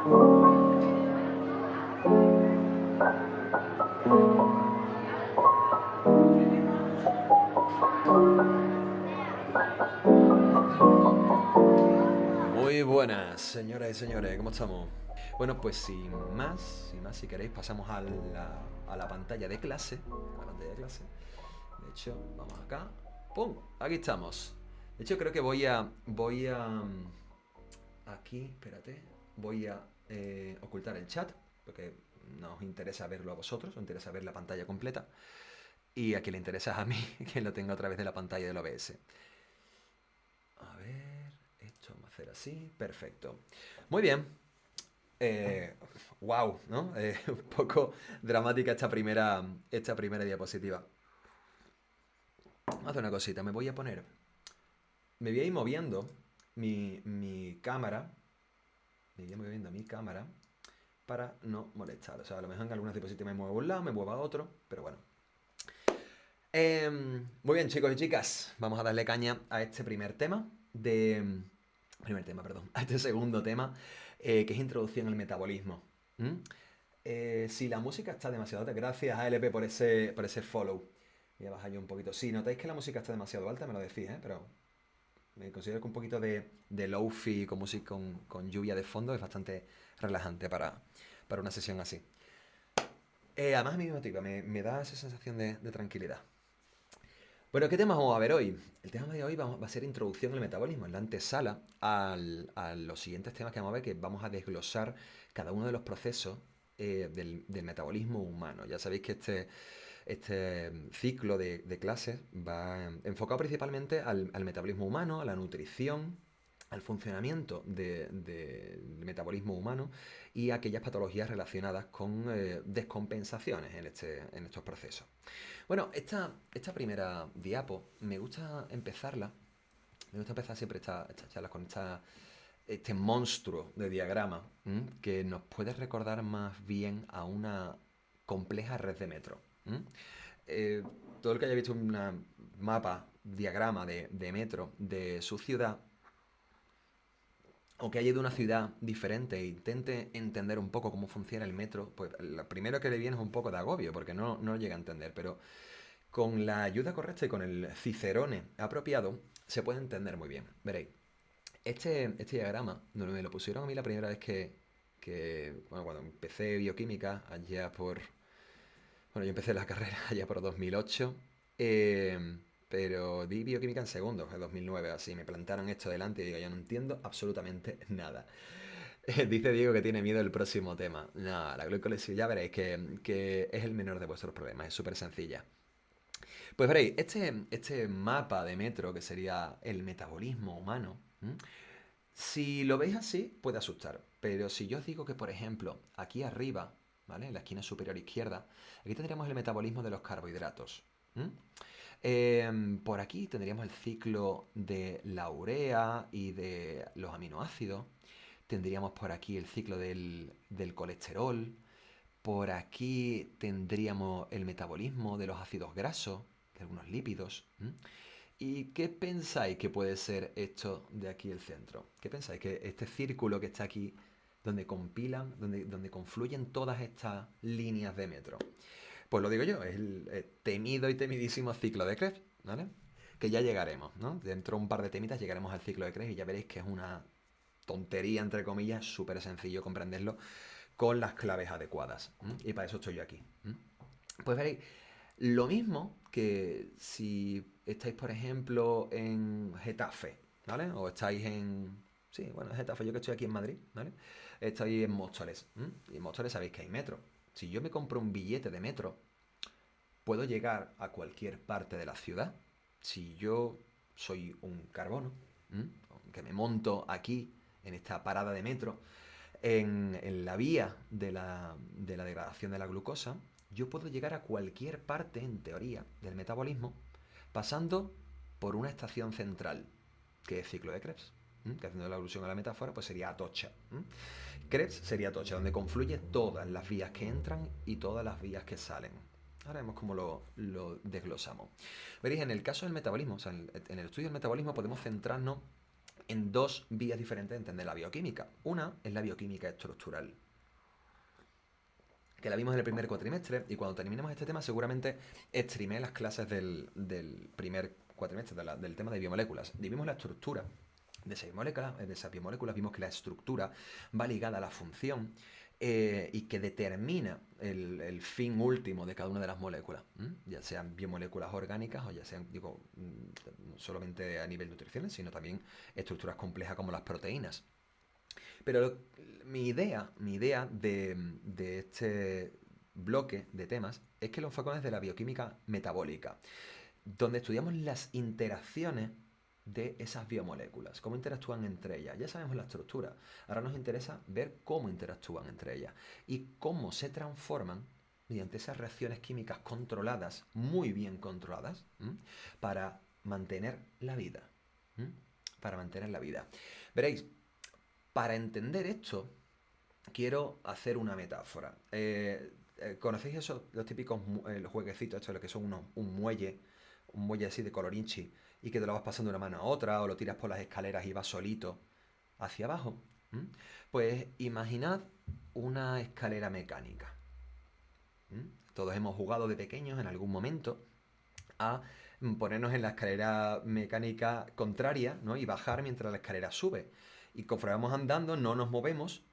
Muy buenas, señoras y señores, ¿cómo estamos? Bueno, pues sin más, si queréis, pasamos a la pantalla de clase. A la pantalla de clase. De hecho, vamos acá. ¡Pum! Aquí estamos. De hecho, creo que aquí, espérate. Voy a ocultar el chat, porque nos interesa verlo a vosotros, nos interesa ver la pantalla completa. Y a quien le interesa es a mí, que lo tenga a través de la pantalla del OBS. A ver, esto vamos a hacer así. Perfecto. Muy bien. Wow, ¿no? Un poco dramática esta primera diapositiva. Vamos a hacer una cosita. Me voy a ir moviendo mi cámara. Me voy a ir moviendo mi cámara para no molestar. O sea, a lo mejor en algunas diapositivas me muevo a un lado, me muevo a otro, pero bueno. Muy bien, chicos y chicas. Vamos a darle caña a este primer tema de... Primer tema, perdón. A este segundo tema, que es introducción al metabolismo. ¿Mm? Si la música está demasiado alta, gracias a LP por ese follow. Voy a bajar yo un poquito. Si notáis que la música está demasiado alta, me lo decís, ¿eh? Pero me considero que un poquito de lofi con música con lluvia de fondo es bastante relajante para una sesión así. Además a mí me motiva, me da esa sensación de tranquilidad. Bueno, ¿qué temas vamos a ver hoy? El tema de hoy va a ser introducción al metabolismo, en la antesala a los siguientes temas que vamos a ver, que vamos a desglosar cada uno de los procesos del metabolismo humano. Ya sabéis que este ciclo de clases va enfocado principalmente al metabolismo humano, a la nutrición, al funcionamiento del metabolismo humano y a aquellas patologías relacionadas con descompensaciones en estos procesos. Bueno, esta primera diapo me gusta empezar siempre estas charlas con este monstruo de diagrama, que nos puede recordar más bien a una compleja red de metro. Eh, Todo el que haya visto un mapa, diagrama de metro de su ciudad, o que haya ido a una ciudad diferente e intente entender un poco cómo funciona el metro, pues lo primero que le viene es un poco de agobio, porque no lo llega a entender, pero con la ayuda correcta y con el cicerone apropiado, se puede entender muy bien. Veréis, este diagrama me lo pusieron a mí la primera vez bueno, cuando empecé bioquímica, allá por... Bueno, yo empecé la carrera allá por 2008, pero di bioquímica en segundos, en 2009, así. Me plantaron esto delante y digo, yo no entiendo absolutamente nada. Dice Diego que tiene miedo del próximo tema. No, la glucolesis, ya veréis que es el menor de vuestros problemas, es súper sencilla. Pues veréis, este mapa de metro, que sería el metabolismo humano, si lo veis así, puede asustar. Pero si yo os digo que, por ejemplo, aquí arriba, ¿vale? En la esquina superior izquierda, aquí tendríamos el metabolismo de los carbohidratos. Por aquí tendríamos el ciclo de la urea y de los aminoácidos. Tendríamos por aquí el ciclo del colesterol. Por aquí tendríamos el metabolismo de los ácidos grasos, de algunos lípidos. ¿Y qué pensáis que puede ser esto de aquí el centro? ¿Qué pensáis? Que este círculo que está aquí, donde compilan, donde confluyen todas estas líneas de metro. Pues lo digo yo, es el temido y temidísimo ciclo de Krebs, ¿vale? Que ya llegaremos, ¿no? Dentro de un par de temitas llegaremos al ciclo de Krebs y ya veréis que es una tontería, entre comillas, súper sencillo comprenderlo con las claves adecuadas. Y para eso estoy yo aquí. Pues veréis, lo mismo que si estáis, por ejemplo, en Getafe, ¿vale? O estáis en... Sí, bueno, Getafe, yo que estoy aquí en Madrid, ¿vale? Estáis en Móstoles. Y en Móstoles sabéis que hay metro. Si yo me compro un billete de metro, puedo llegar a cualquier parte de la ciudad. Si yo soy un carbono, que me monto aquí, en esta parada de metro, en la vía de la degradación de la glucosa, yo puedo llegar a cualquier parte, en teoría, del metabolismo, pasando por una estación central, que es ciclo de Krebs. Que haciendo la alusión a la metáfora, pues sería Atocha. Krebs sería Atocha, donde confluyen todas las vías que entran y todas las vías que salen. Ahora vemos cómo lo desglosamos. Veréis, en el caso del metabolismo, o sea, en el estudio del metabolismo podemos centrarnos en dos vías diferentes de entender la bioquímica. Una es la bioquímica estructural, que la vimos en el primer cuatrimestre, y cuando terminemos este tema seguramente streamé las clases del primer cuatrimestre del tema de biomoléculas. Vimos la estructura de esas biomoléculas, vimos que la estructura va ligada a la función y que determina el fin último de cada una de las moléculas, ya sean biomoléculas orgánicas o ya sean, digo, no solamente a nivel nutricional, sino también estructuras complejas como las proteínas. Pero mi idea de este bloque de temas es que lo enfocamos desde la bioquímica metabólica, donde estudiamos las interacciones de esas biomoléculas, cómo interactúan entre ellas. Ya sabemos la estructura, ahora nos interesa ver cómo interactúan entre ellas y cómo se transforman mediante esas reacciones químicas controladas, muy bien controladas, para mantener la vida. ¿M? Para mantener la vida. Veréis, para entender esto, quiero hacer una metáfora. ¿Conocéis esos, los típicos los jueguecitos, estos, lo que son un muelle así de colorinchi, y que te lo vas pasando de una mano a otra, o lo tiras por las escaleras y vas solito hacia abajo? ¿Mm? Pues imaginad una escalera mecánica. Todos hemos jugado de pequeños en algún momento a ponernos en la escalera mecánica contraria, ¿no? Y bajar mientras la escalera sube. Y conforme vamos andando, no nos movemos.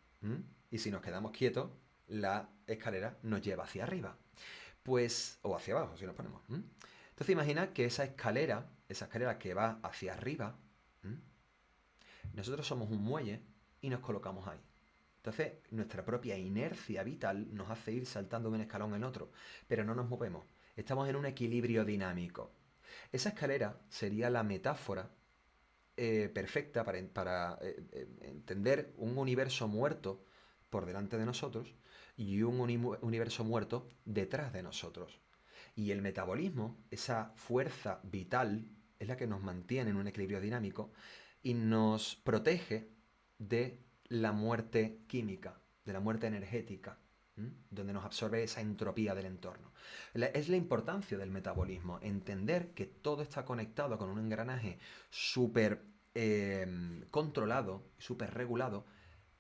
Y si nos quedamos quietos, la escalera nos lleva hacia arriba. Pues, o hacia abajo, si nos ponemos. Entonces imagina que esa escalera que va hacia arriba, ¿m? Nosotros somos un muelle y nos colocamos ahí. Entonces, nuestra propia inercia vital nos hace ir saltando de un escalón en otro, pero no nos movemos. Estamos en un equilibrio dinámico. Esa escalera sería la metáfora perfecta para entender un universo muerto por delante de nosotros y un universo muerto detrás de nosotros. Y el metabolismo, esa fuerza vital, es la que nos mantiene en un equilibrio dinámico y nos protege de la muerte química, de la muerte energética, donde nos absorbe esa entropía del entorno. Es la importancia del metabolismo, entender que todo está conectado con un engranaje súper controlado, súper regulado,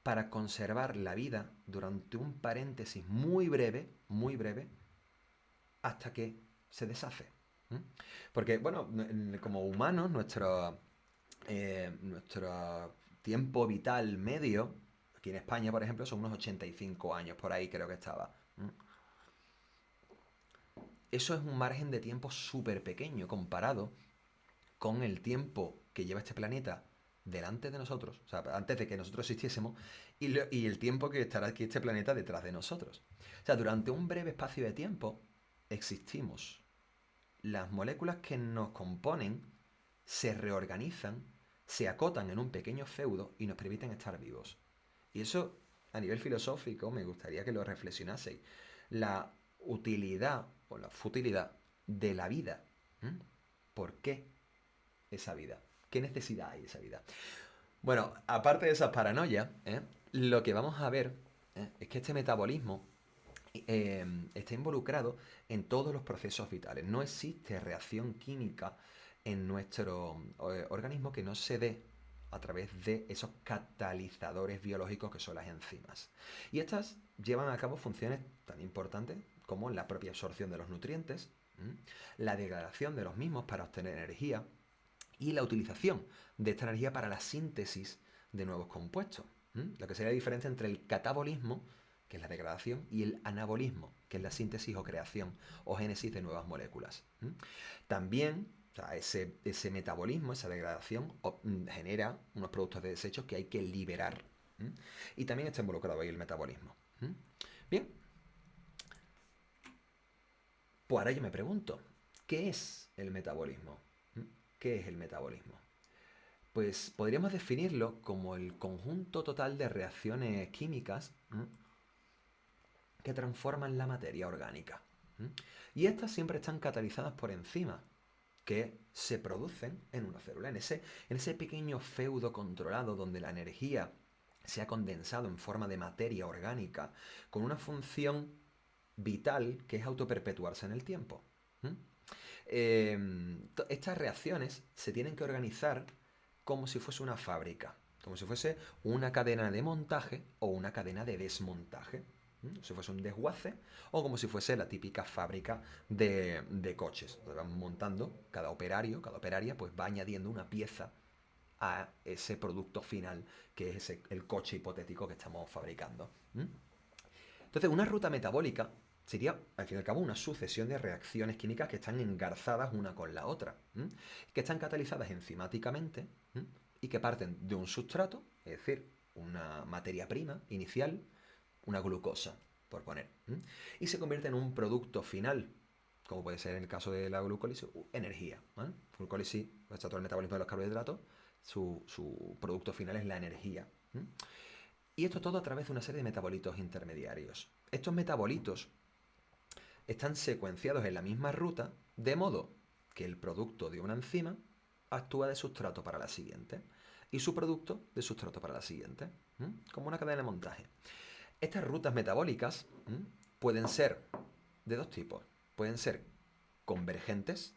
para conservar la vida durante un paréntesis muy breve, hasta que se deshace. Porque, bueno, como humanos, nuestro tiempo vital medio, aquí en España, por ejemplo, son unos 85 años, por ahí creo que estaba. Eso es un margen de tiempo súper pequeño comparado con el tiempo que lleva este planeta delante de nosotros, o sea, antes de que nosotros existiésemos, y el tiempo que estará aquí este planeta detrás de nosotros. O sea, durante un breve espacio de tiempo existimos. Las moléculas que nos componen se reorganizan, se acotan en un pequeño feudo y nos permiten estar vivos. Y eso, a nivel filosófico, me gustaría que lo reflexionaseis. La utilidad o la futilidad de la vida. ¿Por qué esa vida? ¿Qué necesidad hay de esa vida? Bueno, aparte de esas paranoias, lo que vamos a ver es que este metabolismo está involucrado en todos los procesos vitales. No existe reacción química en nuestro organismo que no se dé a través de esos catalizadores biológicos que son las enzimas. Y estas llevan a cabo funciones tan importantes como la propia absorción de los nutrientes, la degradación de los mismos para obtener energía y la utilización de esta energía para la síntesis de nuevos compuestos. Lo que sería la diferencia entre el catabolismo, que es la degradación, y el anabolismo, que es la síntesis o creación o génesis de nuevas moléculas. También, o sea, ese metabolismo, esa degradación, genera unos productos de desechos que hay que liberar. Y también está involucrado ahí el metabolismo. Bien, pues ahora yo me pregunto, ¿qué es el metabolismo? ¿Qué es el metabolismo? Pues podríamos definirlo como el conjunto total de reacciones químicas que transforman la materia orgánica. Y estas siempre están catalizadas por enzimas que se producen en una célula, en ese pequeño feudo controlado donde la energía se ha condensado en forma de materia orgánica con una función vital que es autoperpetuarse en el tiempo. Estas reacciones se tienen que organizar como si fuese una fábrica, como si fuese una cadena de montaje o una cadena de desmontaje. Si fuese un desguace o como si fuese la típica fábrica de coches. Donde van montando, cada operario, cada operaria, pues va añadiendo una pieza a ese producto final que es el coche hipotético que estamos fabricando. Entonces, una ruta metabólica sería, al fin y al cabo, una sucesión de reacciones químicas que están engarzadas una con la otra, que están catalizadas enzimáticamente y que parten de un sustrato, es decir, una materia prima inicial, una glucosa, por poner, y se convierte en un producto final, como puede ser en el caso de la glucólisis, energía. ¿Vale? Glucólisis, está todo el metabolismo de los carbohidratos, su producto final es la energía. Y esto todo a través de una serie de metabolitos intermediarios. Estos metabolitos están secuenciados en la misma ruta, de modo que el producto de una enzima actúa de sustrato para la siguiente y su producto de sustrato para la siguiente, como una cadena de montaje. Estas rutas metabólicas pueden ser de dos tipos. Pueden ser convergentes,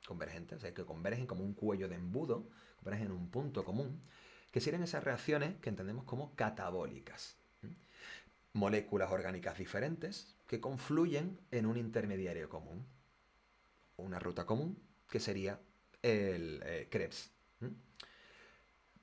convergentes, o sea, que convergen como un cuello de embudo, convergen en un punto común, que serían esas reacciones que entendemos como catabólicas. Moléculas orgánicas diferentes que confluyen en un intermediario común. Una ruta común, que sería el Krebs.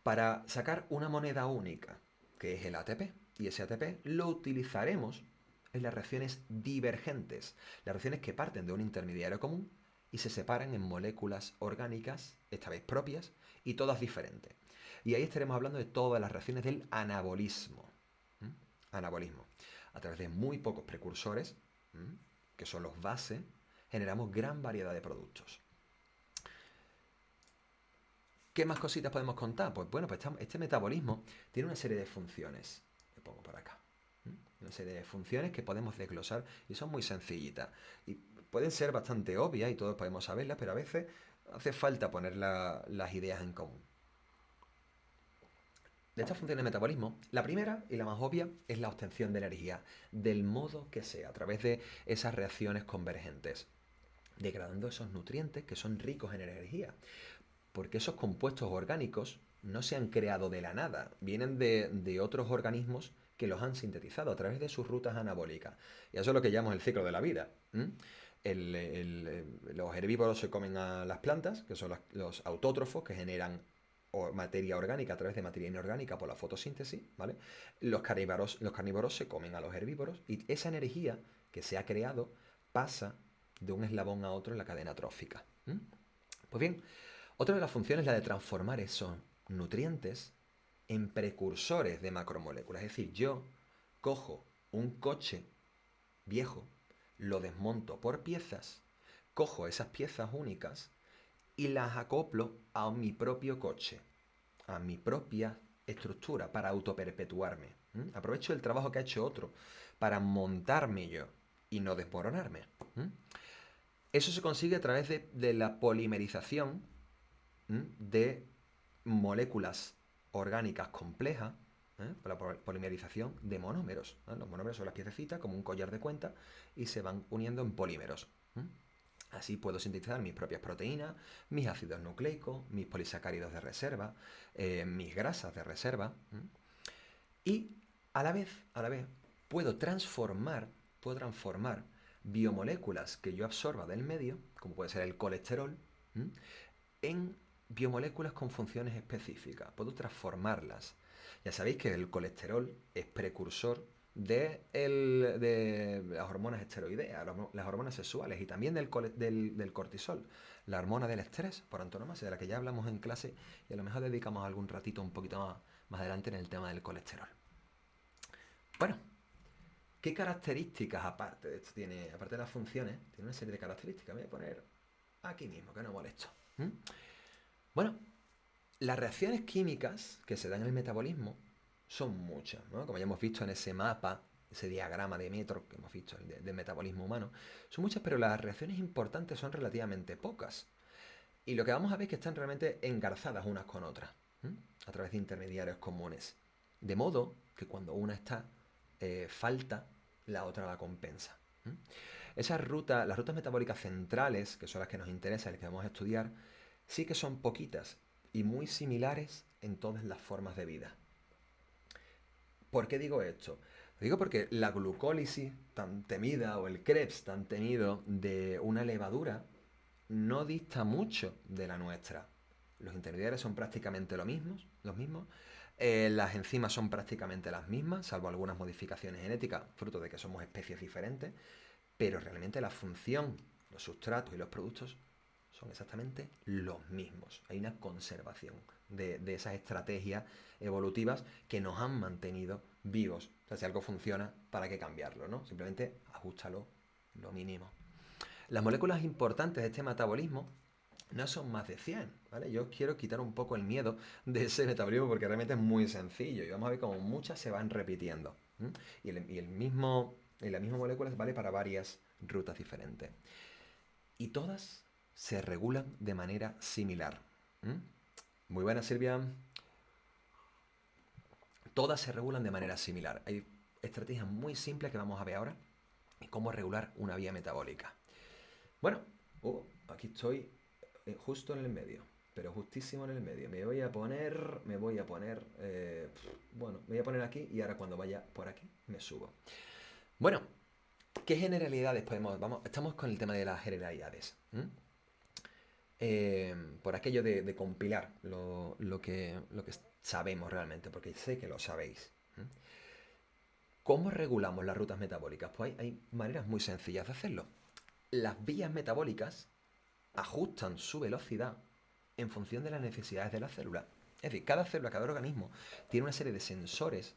Para sacar una moneda única, que es el ATP. Y ese ATP lo utilizaremos en las reacciones divergentes, las reacciones que parten de un intermediario común y se separan en moléculas orgánicas, esta vez propias, y todas diferentes. Y ahí estaremos hablando de todas las reacciones del anabolismo. Anabolismo. A través de muy pocos precursores, que son los bases, generamos gran variedad de productos. ¿Qué más cositas podemos contar? Pues bueno, pues este metabolismo tiene una serie de funciones. Le pongo por acá. Una serie de funciones que podemos desglosar y son muy sencillitas. Y pueden ser bastante obvias y todos podemos saberlas, pero a veces hace falta poner las ideas en común. De estas funciones de metabolismo, la primera y la más obvia es la obtención de energía, del modo que sea, a través de esas reacciones convergentes, degradando esos nutrientes que son ricos en energía. Porque esos compuestos orgánicos no se han creado de la nada, vienen de otros organismos que los han sintetizado a través de sus rutas anabólicas. Y eso es lo que llamamos el ciclo de la vida. Los herbívoros se comen a las plantas, que son los autótrofos, que generan materia orgánica a través de materia inorgánica por la fotosíntesis, ¿vale? Los carnívoros se comen a los herbívoros y esa energía que se ha creado pasa de un eslabón a otro en la cadena trófica. Pues bien, otra de las funciones es la de transformar esos nutrientes en precursores de macromoléculas. Es decir, yo cojo un coche viejo, lo desmonto por piezas, cojo esas piezas únicas y las acoplo a mi propio coche, a mi propia estructura para autoperpetuarme. Aprovecho el trabajo que ha hecho otro para montarme yo y no desmoronarme. Eso se consigue a través de la polimerización de moléculas orgánicas complejas, por la polimerización de monómeros. Los monómeros son las piececitas como un collar de cuenta y se van uniendo en polímeros. Así puedo sintetizar mis propias proteínas, mis ácidos nucleicos, mis polisacáridos de reserva, mis grasas de reserva. Y a la vez, puedo transformar biomoléculas que yo absorba del medio, como puede ser el colesterol, en biomoléculas con funciones específicas. Puedo transformarlas. Ya sabéis que el colesterol es precursor de las hormonas esteroideas, las hormonas sexuales y también del cortisol, la hormona del estrés, por antonomasia, de la que ya hablamos en clase y a lo mejor dedicamos algún ratito un poquito más adelante en el tema del colesterol. Bueno, ¿qué características aparte de esto tiene? Aparte de las funciones, tiene una serie de características. Me voy a poner aquí mismo, que no molesto. Bueno, las reacciones químicas que se dan en el metabolismo son muchas, ¿no? Como ya hemos visto en ese mapa, ese diagrama de metro que hemos visto del metabolismo humano, son muchas, pero las reacciones importantes son relativamente pocas. Y lo que vamos a ver es que están realmente engarzadas unas con otras, a través de intermediarios comunes. De modo que cuando una está falta, la otra la compensa. Las rutas metabólicas centrales, que son las que nos interesan, las que vamos a estudiar, sí que son poquitas, y muy similares en todas las formas de vida. ¿Por qué digo esto? Lo digo porque la glucólisis tan temida o el Krebs tan temido de una levadura no dista mucho de la nuestra. Los intermediarios son prácticamente los mismos. Las enzimas son prácticamente las mismas, salvo algunas modificaciones genéticas, fruto de que somos especies diferentes, pero realmente la función, los sustratos y los productos son exactamente los mismos. Hay una conservación de esas estrategias evolutivas que nos han mantenido vivos. O sea, si algo funciona, ¿para qué cambiarlo, no? Simplemente ajustalo lo mínimo. Las moléculas importantes de este metabolismo no son más de 100, ¿vale? Yo quiero quitar un poco el miedo de ese metabolismo porque realmente es muy sencillo y vamos a ver cómo muchas se van repitiendo. ¿M? Y la misma molécula vale para varias rutas diferentes. Y todas se regulan de manera similar. ¿M? Muy buena, Silvia. Todas se regulan de manera similar. Hay estrategias muy simples que vamos a ver ahora y cómo regular una vía metabólica. Bueno, aquí estoy justo en el medio, pero justísimo en el medio. Me voy a poner, bueno, me voy a poner aquí y ahora cuando vaya por aquí me subo. Bueno, ¿qué generalidades podemos? Estamos con el tema de las generalidades. Por aquello de compilar lo que sabemos realmente, porque sé que lo sabéis. ¿Cómo regulamos las rutas metabólicas? Pues hay maneras muy sencillas de hacerlo. Las vías metabólicas ajustan su velocidad en función de las necesidades de la célula. Es decir, cada célula, cada organismo tiene una serie de sensores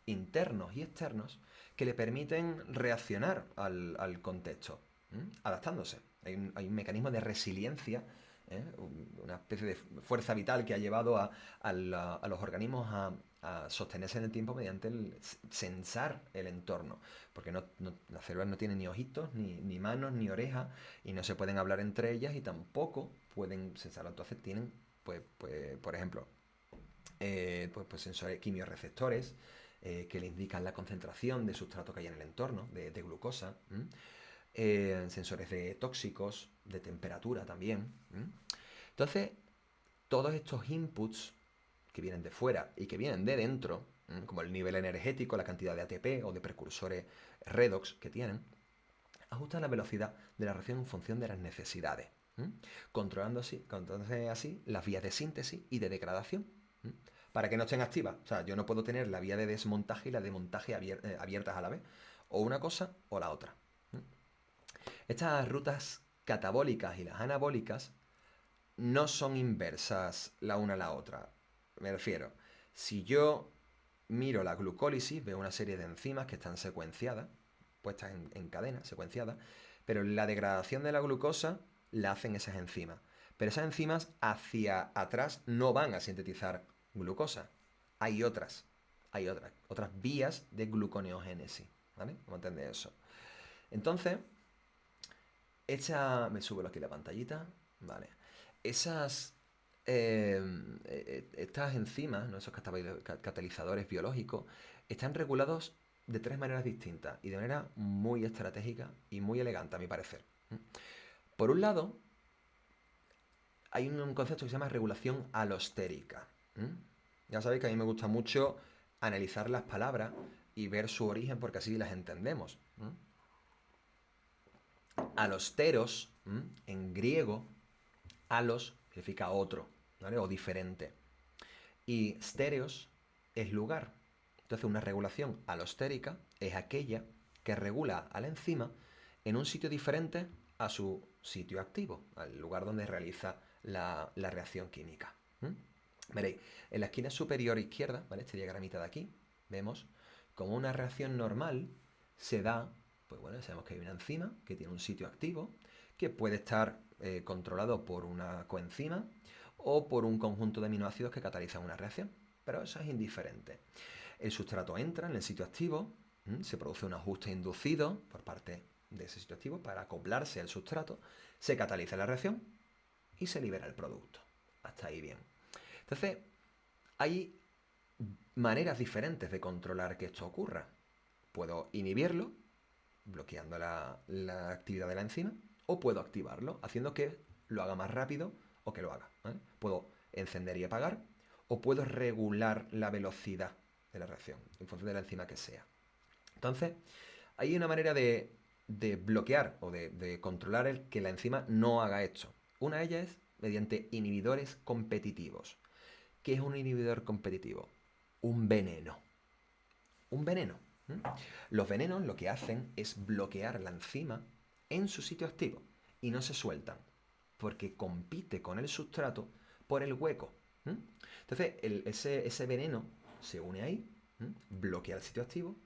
internos y externos que le permiten reaccionar al contexto, adaptándose. Hay un mecanismo de resiliencia, una especie de fuerza vital que ha llevado a los organismos a sostenerse en el tiempo mediante el sensar el entorno. Porque las células no tienen ni ojitos, ni manos, ni orejas, y no se pueden hablar entre ellas y tampoco pueden sensarlo. Entonces tienen, por ejemplo, pues sensores quimiorreceptores que le indican la concentración de sustrato que hay en el entorno, de glucosa, sensores de tóxicos, de temperatura también. Entonces, todos estos inputs que vienen de fuera y que vienen de dentro, como el nivel energético, la cantidad de ATP o de precursores redox que tienen, ajustan la velocidad de la reacción en función de las necesidades, controlándose así las vías de síntesis y de degradación, para que no estén activas. O sea, yo no puedo tener la vía de desmontaje y la de montaje abiertas a la vez, o una cosa o la otra. Estas rutas catabólicas y las anabólicas no son inversas la una a la otra. Me refiero, si yo miro la glucólisis, veo una serie de enzimas que están secuenciadas, puestas en cadena, secuenciadas, pero la degradación de la glucosa la hacen esas enzimas. Pero esas enzimas hacia atrás no van a sintetizar glucosa. Hay otras vías de gluconeogénesis, ¿vale? Vamos a entender eso. Entonces, me subo aquí la pantallita, ¿vale? Esas estas enzimas, ¿no? Esos catalizadores biológicos, están regulados de tres maneras distintas y de manera muy estratégica y muy elegante, a mi parecer. Por un lado, hay un concepto que se llama regulación alostérica. Ya sabéis que a mí me gusta mucho analizar las palabras y ver su origen porque así las entendemos. Alosteros, en griego, alos significa otro, ¿vale? O diferente. Y stereos es lugar. Entonces, una regulación alostérica es aquella que regula a la enzima en un sitio diferente a su sitio activo, al lugar donde realiza la reacción química. Veréis, en la esquina superior izquierda, ¿vale? Este diagramita de aquí, vemos como una reacción normal se da, pues bueno, sabemos que hay una enzima que tiene un sitio activo, que puede estar controlado por una coenzima o por un conjunto de aminoácidos que catalizan una reacción. Pero eso es indiferente. El sustrato entra en el sitio activo, se produce un ajuste inducido por parte de ese sitio activo para acoplarse al sustrato, se cataliza la reacción y se libera el producto. Hasta ahí bien. Entonces, hay maneras diferentes de controlar que esto ocurra. Puedo inhibirlo, bloqueando la actividad de la enzima, o puedo activarlo, haciendo que lo haga más rápido o que lo haga, ¿vale? Puedo encender y apagar, o puedo regular la velocidad de la reacción, en función de la enzima que sea. Entonces, hay una manera de bloquear o de controlar que la enzima no haga esto. Una de ellas es mediante inhibidores competitivos. ¿Qué es un inhibidor competitivo? Un veneno. Un veneno. Los venenos lo que hacen es bloquear la enzima en su sitio activo y no se sueltan, porque compite con el sustrato por el hueco. Entonces, ese veneno se une ahí, bloquea el sitio activo,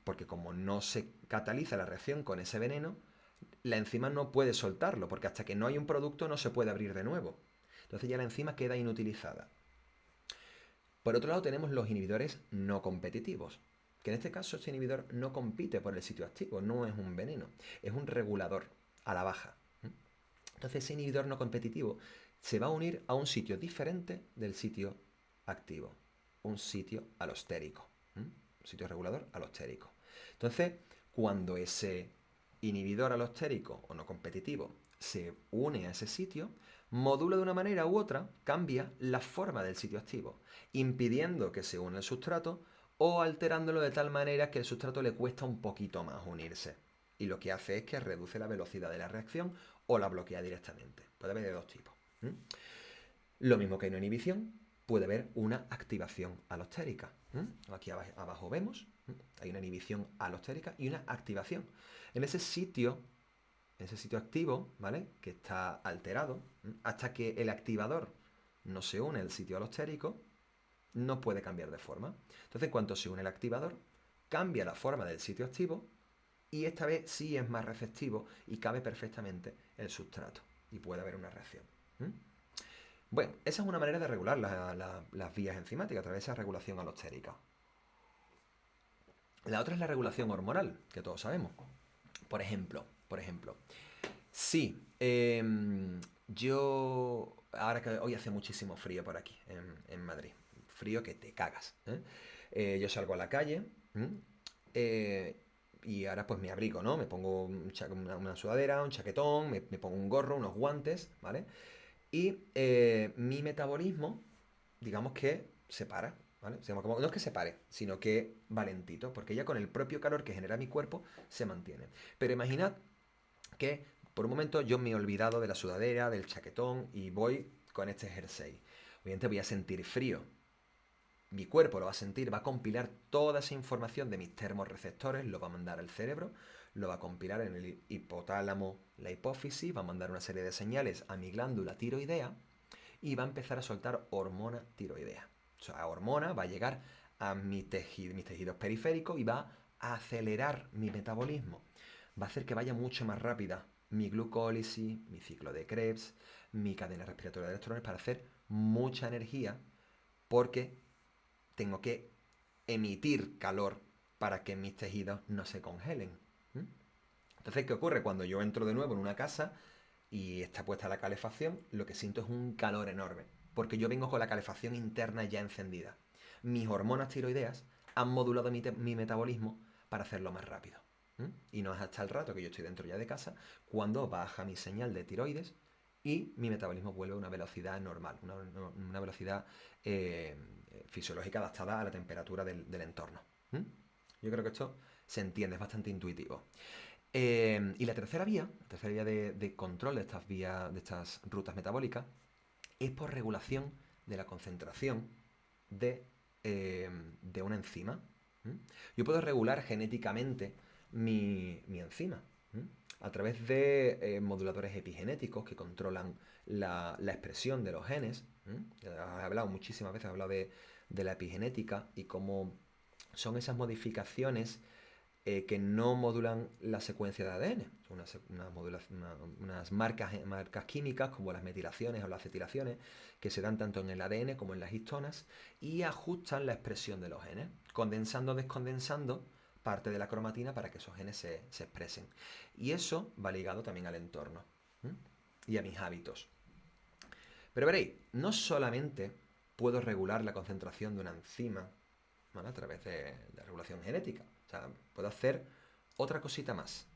porque como no se cataliza la reacción con ese veneno, la enzima no puede soltarlo, porque hasta que no hay un producto no se puede abrir de nuevo. Entonces ya la enzima queda inutilizada. Por otro lado tenemos los inhibidores no competitivos, que en este caso este inhibidor no compite por el sitio activo, no es un veneno, es un regulador a la baja. Entonces ese inhibidor no competitivo se va a unir a un sitio diferente del sitio activo, un sitio alostérico, un sitio regulador alostérico. Entonces, cuando ese inhibidor alostérico o no competitivo se une a ese sitio, modula de una manera u otra, cambia la forma del sitio activo, impidiendo que se una al sustrato o alterándolo de tal manera que el sustrato le cuesta un poquito más unirse. Y lo que hace es que reduce la velocidad de la reacción o la bloquea directamente. Puede haber de dos tipos. Lo mismo que hay una inhibición, puede haber una activación alostérica. Aquí abajo vemos, hay una inhibición alostérica y una activación. En ese sitio activo, ¿vale? Que está alterado, hasta que el activador no se une al sitio alostérico, no puede cambiar de forma. Entonces, en cuanto se une el activador, cambia la forma del sitio activo y esta vez sí es más receptivo y cabe perfectamente el sustrato y puede haber una reacción. Bueno, esa es una manera de regular las vías enzimáticas a través de esa regulación alostérica. La otra es la regulación hormonal, que todos sabemos. Por ejemplo, sí, yo, ahora que hoy hace muchísimo frío por aquí, en Madrid, frío que te cagas. Yo salgo a la calle y ahora pues me abrigo, ¿no? Me pongo una sudadera, un chaquetón, me pongo un gorro, unos guantes, ¿vale? Y mi metabolismo, digamos que se para, ¿vale? O sea, no es que se pare, sino que va lentito, porque ya con el propio calor que genera mi cuerpo se mantiene. Pero imaginad que por un momento yo me he olvidado de la sudadera, del chaquetón y voy con este jersey. Obviamente voy a sentir frío. Mi cuerpo lo va a sentir, va a compilar toda esa información de mis termorreceptores, lo va a mandar al cerebro, lo va a compilar en el hipotálamo, la hipófisis, va a mandar una serie de señales a mi glándula tiroidea y va a empezar a soltar hormona tiroidea. O sea, la hormona va a llegar a mis tejidos periféricos y va a acelerar mi metabolismo. Va a hacer que vaya mucho más rápida mi glucólisis, mi ciclo de Krebs, mi cadena respiratoria de electrones para hacer mucha energía porque tengo que emitir calor para que mis tejidos no se congelen. Entonces, ¿qué ocurre? Cuando yo entro de nuevo en una casa y está puesta la calefacción, lo que siento es un calor enorme, porque yo vengo con la calefacción interna ya encendida. Mis hormonas tiroideas han modulado mi metabolismo para hacerlo más rápido. Y no es hasta el rato que yo estoy dentro ya de casa cuando baja mi señal de tiroides y mi metabolismo vuelve a una velocidad normal, una velocidad fisiológica adaptada a la temperatura del entorno. Yo creo que esto se entiende, es bastante intuitivo. Y la tercera vía de control de estas vías, de estas rutas metabólicas, es por regulación de la concentración de una enzima. Yo puedo regular genéticamente mi enzima a través de moduladores epigenéticos que controlan la expresión de los genes. He hablado muchísimas veces, he hablado de la epigenética y cómo son esas modificaciones que no modulan la secuencia de ADN. Son unas marcas químicas como las metilaciones o las acetilaciones que se dan tanto en el ADN como en las histonas y ajustan la expresión de los genes, condensando o descondensando parte de la cromatina para que esos genes se expresen. Y eso va ligado también al entorno y a mis hábitos. Pero veréis, no solamente puedo regular la concentración de una enzima, ¿vale?, a través de regulación genética. O sea, puedo hacer otra cosita más.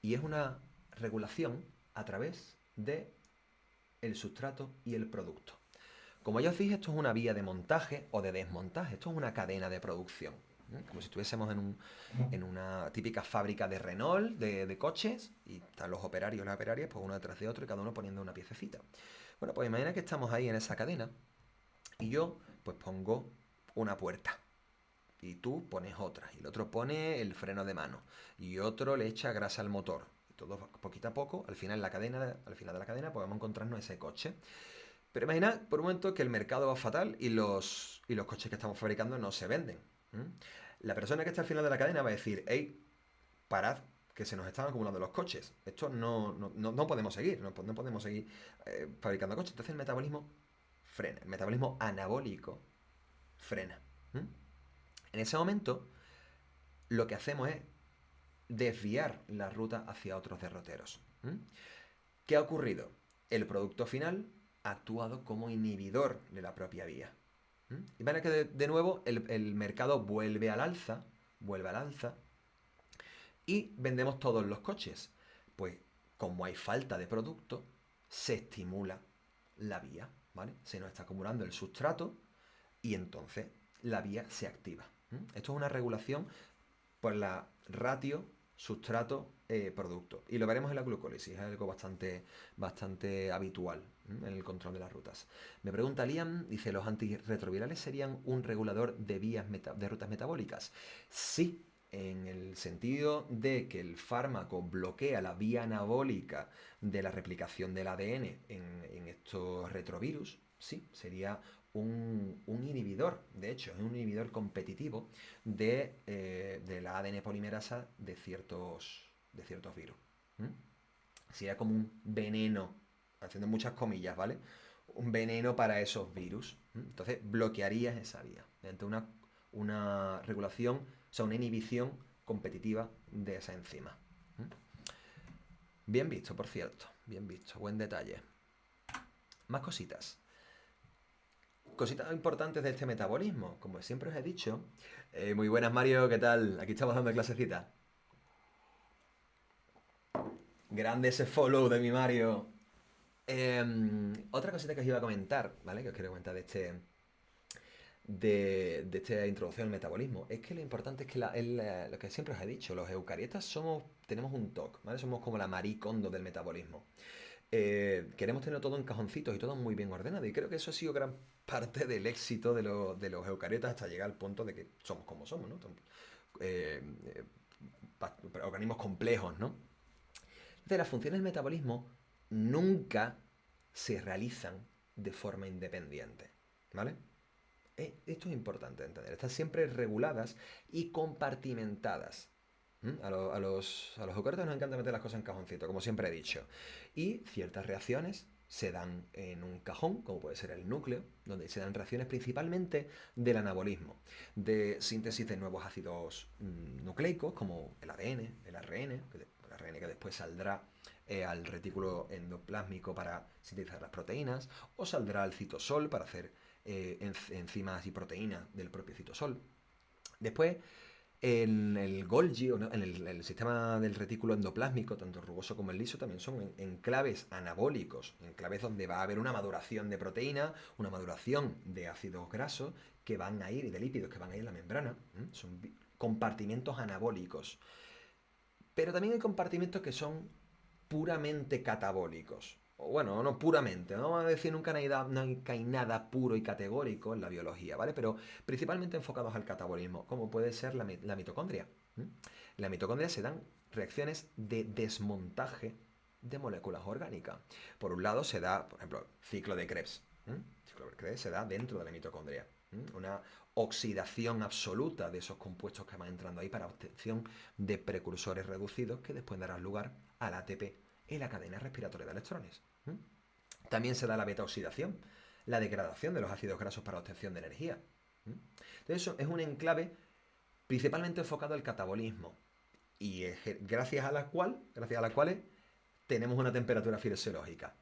Y es una regulación a través de el sustrato y el producto. Como ya os dije, esto es una vía de montaje o de desmontaje, esto es una cadena de producción. Como si estuviésemos en una típica fábrica de Renault, de coches, y están los operarios y las operarias, pues uno detrás de otro y cada uno poniendo una piececita. Bueno, pues imagina que estamos ahí en esa cadena y yo pues pongo una puerta y tú pones otra y el otro pone el freno de mano y otro le echa grasa al motor. Y todo poquito a poco, al final, al final de la cadena podemos encontrarnos ese coche. Pero imagina por un momento que el mercado va fatal y los coches que estamos fabricando no se venden. La persona que está al final de la cadena va a decir, hey, parad, que se nos están acumulando los coches. Esto no podemos seguir, no podemos seguir fabricando coches. Entonces el metabolismo frena, el metabolismo anabólico frena. En ese momento, lo que hacemos es desviar la ruta hacia otros derroteros. ¿Qué ha ocurrido? El producto final ha actuado como inhibidor de la propia vía. Y van a que de nuevo el mercado vuelve al alza, y vendemos todos los coches. Pues como hay falta de producto, se estimula la vía, ¿vale? Se nos está acumulando el sustrato y entonces la vía se activa. Esto es una regulación por la ratio sustrato-producto. Y lo veremos en la glucólisis, es algo bastante habitual en el control de las rutas. Me pregunta Liam, dice, ¿los antirretrovirales serían un regulador de vías de rutas metabólicas? Sí, en el sentido de que el fármaco bloquea la vía anabólica de la replicación del ADN en estos retrovirus, sí, sería un inhibidor, de hecho, es un inhibidor competitivo de la ADN polimerasa de ciertos virus. Sería como un veneno, haciendo muchas comillas, ¿vale? Un veneno para esos virus. Entonces bloquearías esa vía mediante una regulación, o sea, una inhibición competitiva de esa enzima. Bien visto, por cierto. Bien visto, buen detalle. Más cositas. Cositas importantes de este metabolismo, como siempre os he dicho. Muy buenas, Mario, ¿qué tal? Aquí estamos dando clasecita. Grande ese follow de mi Mario. Otra cosita que os iba a comentar, ¿vale? Que os quiero comentar de esta introducción al metabolismo, es que lo importante es que lo que siempre os he dicho, los eucariotas tenemos un TOC, ¿vale? Somos como la Marie Kondo del metabolismo. Queremos tener todo en cajoncitos y todo muy bien ordenado. Y creo que eso ha sido gran parte del éxito de los eucariotas hasta llegar al punto de que somos como somos, ¿no? Eh, eh, Organismos complejos, ¿no? Entonces, las funciones del metabolismo nunca se realizan de forma independiente, ¿vale? Esto es importante entender. Están siempre reguladas y compartimentadas. A los eucariotas nos encanta meter las cosas en cajoncito, como siempre he dicho. Y ciertas reacciones se dan en un cajón, como puede ser el núcleo, donde se dan reacciones principalmente del anabolismo, de síntesis de nuevos ácidos nucleicos, como el ADN, el ARN, que después saldrá al retículo endoplásmico para sintetizar las proteínas, o saldrá al citosol para hacer enzimas y proteínas del propio citosol. Después, en el Golgi, ¿no? En el sistema del retículo endoplásmico, tanto el rugoso como el liso, también son enclaves anabólicos, enclaves donde va a haber una maduración de proteína, una maduración de ácidos grasos que van a ir, y de lípidos que van a ir en la membrana. Son compartimentos anabólicos. Pero también hay compartimentos que son puramente catabólicos. O bueno, no puramente, no vamos a decir nunca no hay nada puro y categórico en la biología, ¿vale? Pero principalmente enfocados al catabolismo, como puede ser la mitocondria. En la mitocondria se dan reacciones de desmontaje de moléculas orgánicas. Por un lado se da, por ejemplo, ciclo de Krebs. El ciclo de Krebs se da dentro de la mitocondria. Una oxidación absoluta de esos compuestos que van entrando ahí para obtención de precursores reducidos que después darán lugar al ATP en la cadena respiratoria de electrones. También se da la beta-oxidación, la degradación de los ácidos grasos para obtención de energía. Entonces eso es un enclave principalmente enfocado al catabolismo y gracias a las cuales tenemos una temperatura fisiológica.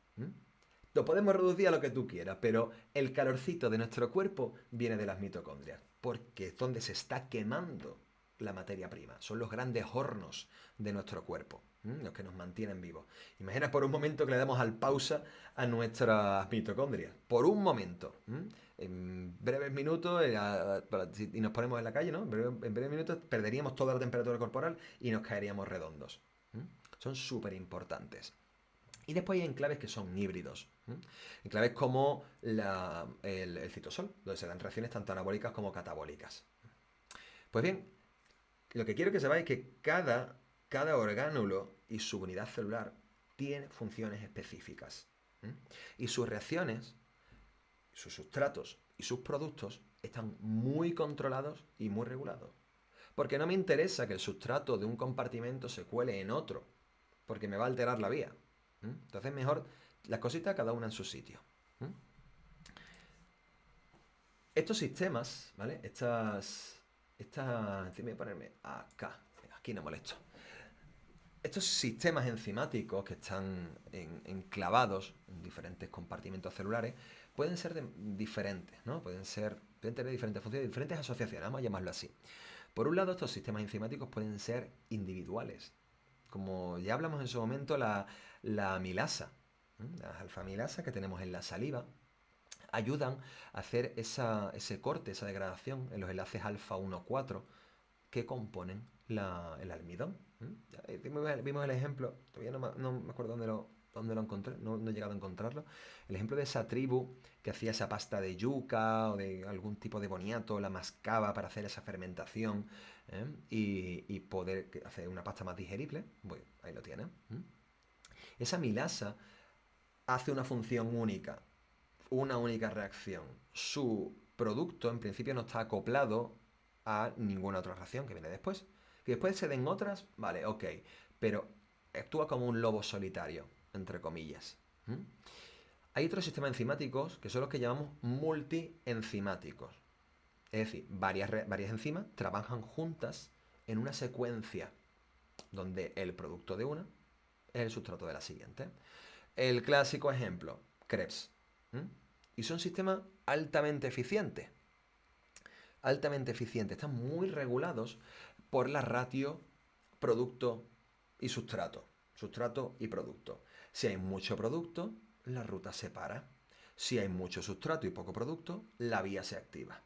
Lo podemos reducir a lo que tú quieras, pero el calorcito de nuestro cuerpo viene de las mitocondrias, porque es donde se está quemando la materia prima. Son los grandes hornos de nuestro cuerpo. los que nos mantienen vivos. Imagina por un momento que le damos al pausa a nuestras mitocondrias. Por un momento. En breves minutos, y nos ponemos en la calle, ¿no? En breves minutos perderíamos toda la temperatura corporal y nos caeríamos redondos. Son súper importantes. Y después hay enclaves que son híbridos. Enclaves como el citosol, donde se dan reacciones tanto anabólicas como catabólicas. Pues bien, lo que quiero que sepáis es que cada orgánulo y su unidad celular tiene funciones específicas. Y sus reacciones, sus sustratos y sus productos están muy controlados y muy regulados. Porque no me interesa que el sustrato de un compartimento se cuele en otro, porque me va a alterar la vía. Entonces mejor las cositas cada una en su sitio. Estos sistemas, ¿vale? Voy a ponerme acá. Aquí no molesto. Estos sistemas enzimáticos que están enclavados en diferentes compartimentos celulares pueden ser diferentes, ¿no? Pueden tener diferentes funciones, diferentes asociaciones, vamos a llamarlo así. Por un lado, estos sistemas enzimáticos pueden ser individuales. Como ya hablamos en su momento, la amilasa, las alfa-amilasas que tenemos en la saliva, ayudan a hacer ese corte, esa degradación en los enlaces alfa 1,4 que componen el almidón. Vimos el ejemplo, todavía no me acuerdo dónde lo encontré, no he llegado a encontrarlo. El ejemplo de esa tribu que hacía esa pasta de yuca o de algún tipo de boniato, la mascaba para hacer esa fermentación y poder hacer una pasta más digerible. Bueno, ahí lo tienen. Esa milasa hace una función única, una única reacción. Su producto en principio no está acoplado a ninguna otra reacción que viene después. Que después se den otras, vale, ok, pero actúa como un lobo solitario, entre comillas. Hay otros sistemas enzimáticos que son los que llamamos multienzimáticos. Es decir, varias enzimas trabajan juntas en una secuencia donde el producto de una es el sustrato de la siguiente. El clásico ejemplo, Krebs. Y son sistemas altamente eficientes. Altamente eficientes. Están muy regulados por la ratio producto y sustrato. Sustrato y producto. Si hay mucho producto, la ruta se para. Si hay mucho sustrato y poco producto, la vía se activa.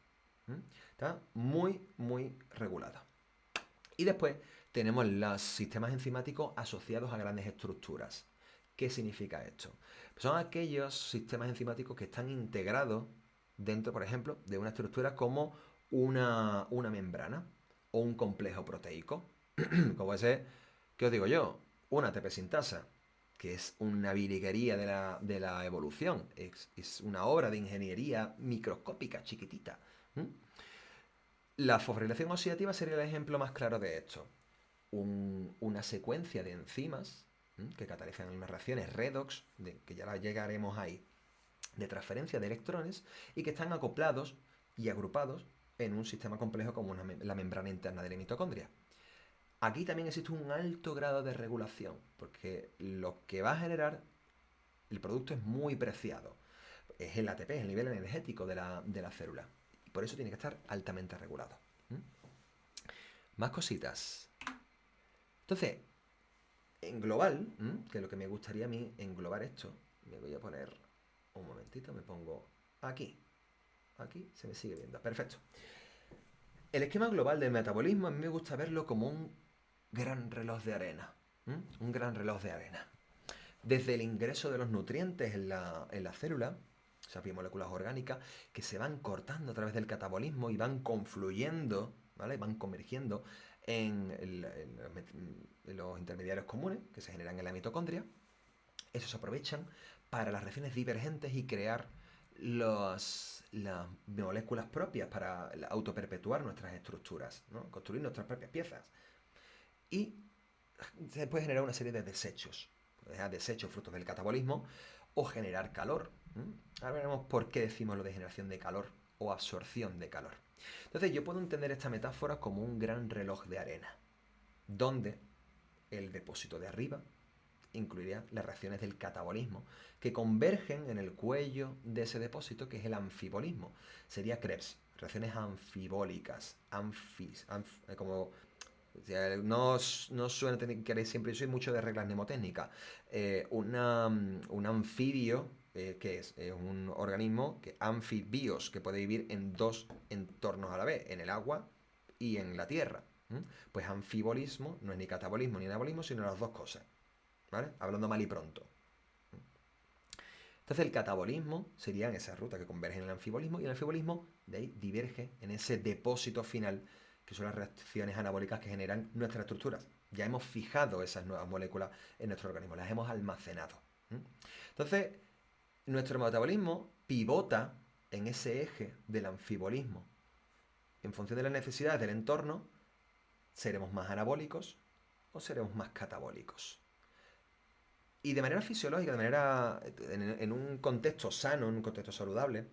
Está muy, muy regulada. Y después tenemos los sistemas enzimáticos asociados a grandes estructuras. ¿Qué significa esto? Son aquellos sistemas enzimáticos que están integrados dentro, por ejemplo, de una estructura como una membrana o un complejo proteico. Como puede ser, ¿qué os digo yo? Una ATP sintasa, que es una virguería de la evolución. Es una obra de ingeniería microscópica, chiquitita. La fosforilación oxidativa sería el ejemplo más claro de esto. Una secuencia de enzimas que catalizan unas reacciones redox, que ya llegaremos ahí, de transferencia de electrones y que están acoplados y agrupados en un sistema complejo como la membrana interna de la mitocondria. Aquí también existe un alto grado de regulación, porque lo que va a generar el producto es muy preciado. Es el ATP, es el nivel energético de la célula. Y por eso tiene que estar altamente regulado. Más cositas. Entonces, en global, que es lo que me gustaría a mí englobar esto, me voy a poner un momentito, me pongo aquí. Aquí se me sigue viendo. Perfecto. El esquema global del metabolismo a mí me gusta verlo como un gran reloj de arena. Un gran reloj de arena. Desde el ingreso de los nutrientes en la célula, esas biomoléculas orgánicas, que se van cortando a través del catabolismo y van confluyendo, ¿vale? Van convergiendo en los intermediarios comunes que se generan en la mitocondria. Esos se aprovechan para las reacciones divergentes y crear las moléculas propias para autoperpetuar nuestras estructuras, ¿no? Construir nuestras propias piezas. Y se puede generar una serie de desechos. Desechos frutos del catabolismo o generar calor. Ahora veremos por qué decimos lo de generación de calor o absorción de calor. Entonces yo puedo entender esta metáfora como un gran reloj de arena, donde el depósito de arriba incluiría las reacciones del catabolismo, que convergen en el cuello de ese depósito, que es el anfibolismo. Sería Krebs, reacciones anfibólicas, como O sea, no suelen tener que siempre, yo soy mucho de reglas mnemotécnicas. Un anfibio, ¿qué es? Es un organismo anfibios que puede vivir en dos entornos a la vez, en el agua y en la tierra. ¿M? Pues anfibolismo no es ni catabolismo ni anabolismo, sino las dos cosas. ¿Vale? Hablando mal y pronto. Entonces el catabolismo sería en esa ruta que converge en el anfibolismo y el anfibolismo de ahí diverge en ese depósito final que son las reacciones anabólicas que generan nuestras estructuras. Ya hemos fijado esas nuevas moléculas en nuestro organismo, las hemos almacenado. Entonces, nuestro metabolismo pivota en ese eje del anfibolismo. En función de las necesidades del entorno, seremos más anabólicos o seremos más catabólicos. Y de manera fisiológica, en un contexto sano, en un contexto saludable,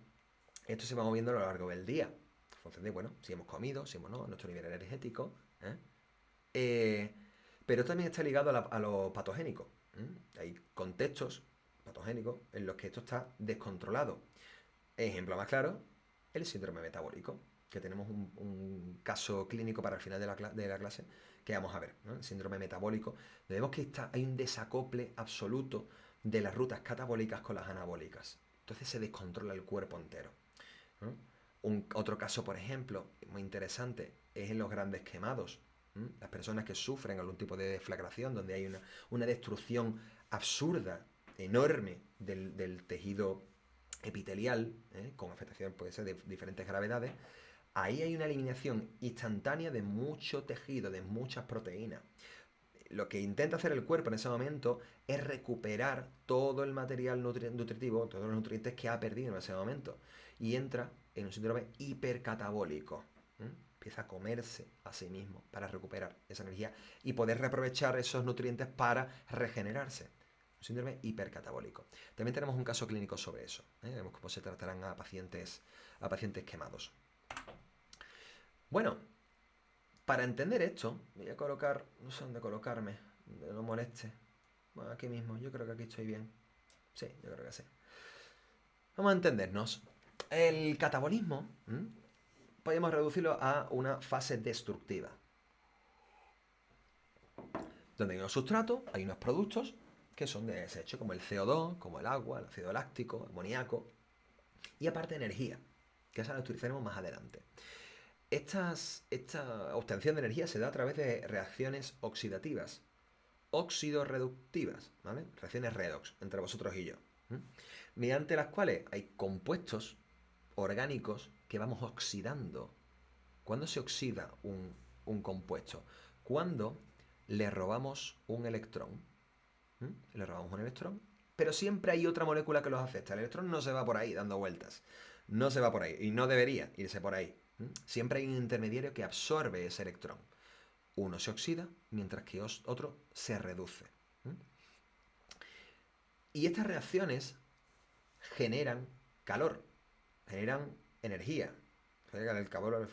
esto se va moviendo a lo largo del día. En función de, bueno, si hemos comido, si hemos no, nuestro nivel energético. ¿Eh? Eh, pero también está ligado a lo patogénico. Hay contextos patogénicos en los que esto está descontrolado. Ejemplo más claro, el síndrome metabólico, que tenemos un caso clínico para el final de la clase que vamos a ver, ¿no? El síndrome metabólico. Vemos que hay un desacople absoluto de las rutas catabólicas con las anabólicas. Entonces se descontrola el cuerpo entero, ¿no? Otro caso, por ejemplo, muy interesante, es en los grandes quemados. Las personas que sufren algún tipo de deflagración, donde hay una destrucción absurda, enorme del tejido epitelial, con afectación puede ser de diferentes gravedades, ahí hay una eliminación instantánea de mucho tejido, de muchas proteínas. Lo que intenta hacer el cuerpo en ese momento es recuperar todo el material nutritivo, todos los nutrientes que ha perdido en ese momento. Y entra en un síndrome hipercatabólico. Empieza a comerse a sí mismo para recuperar esa energía y poder reaprovechar esos nutrientes para regenerarse. Un síndrome hipercatabólico. También tenemos un caso clínico sobre eso. Vemos cómo se tratarán a pacientes quemados. Bueno, para entender esto, voy a colocar, no sé dónde colocarme, no moleste. Bueno, aquí mismo, yo creo que aquí estoy bien. Sí, yo creo que sí. Vamos a entendernos. El catabolismo, podemos reducirlo a una fase destructiva. Donde hay unos sustratos, hay unos productos que son de desecho, como el CO2, como el agua, el ácido láctico, el amoníaco. Y aparte energía, que esa la utilizaremos más adelante. Esta obtención de energía se da a través de reacciones oxidativas, oxidorreductivas, ¿vale? Reacciones redox entre vosotros y yo, mediante las cuales hay compuestos orgánicos que vamos oxidando. ¿Cuándo se oxida un compuesto? Cuando le robamos un electrón. Le robamos un electrón, pero siempre hay otra molécula que los afecta. El electrón no se va por ahí dando vueltas. No se va por ahí. Y no debería irse por ahí. Siempre hay un intermediario que absorbe ese electrón. Uno se oxida, mientras que otro se reduce. Y estas reacciones generan calor, generan energía. El calor al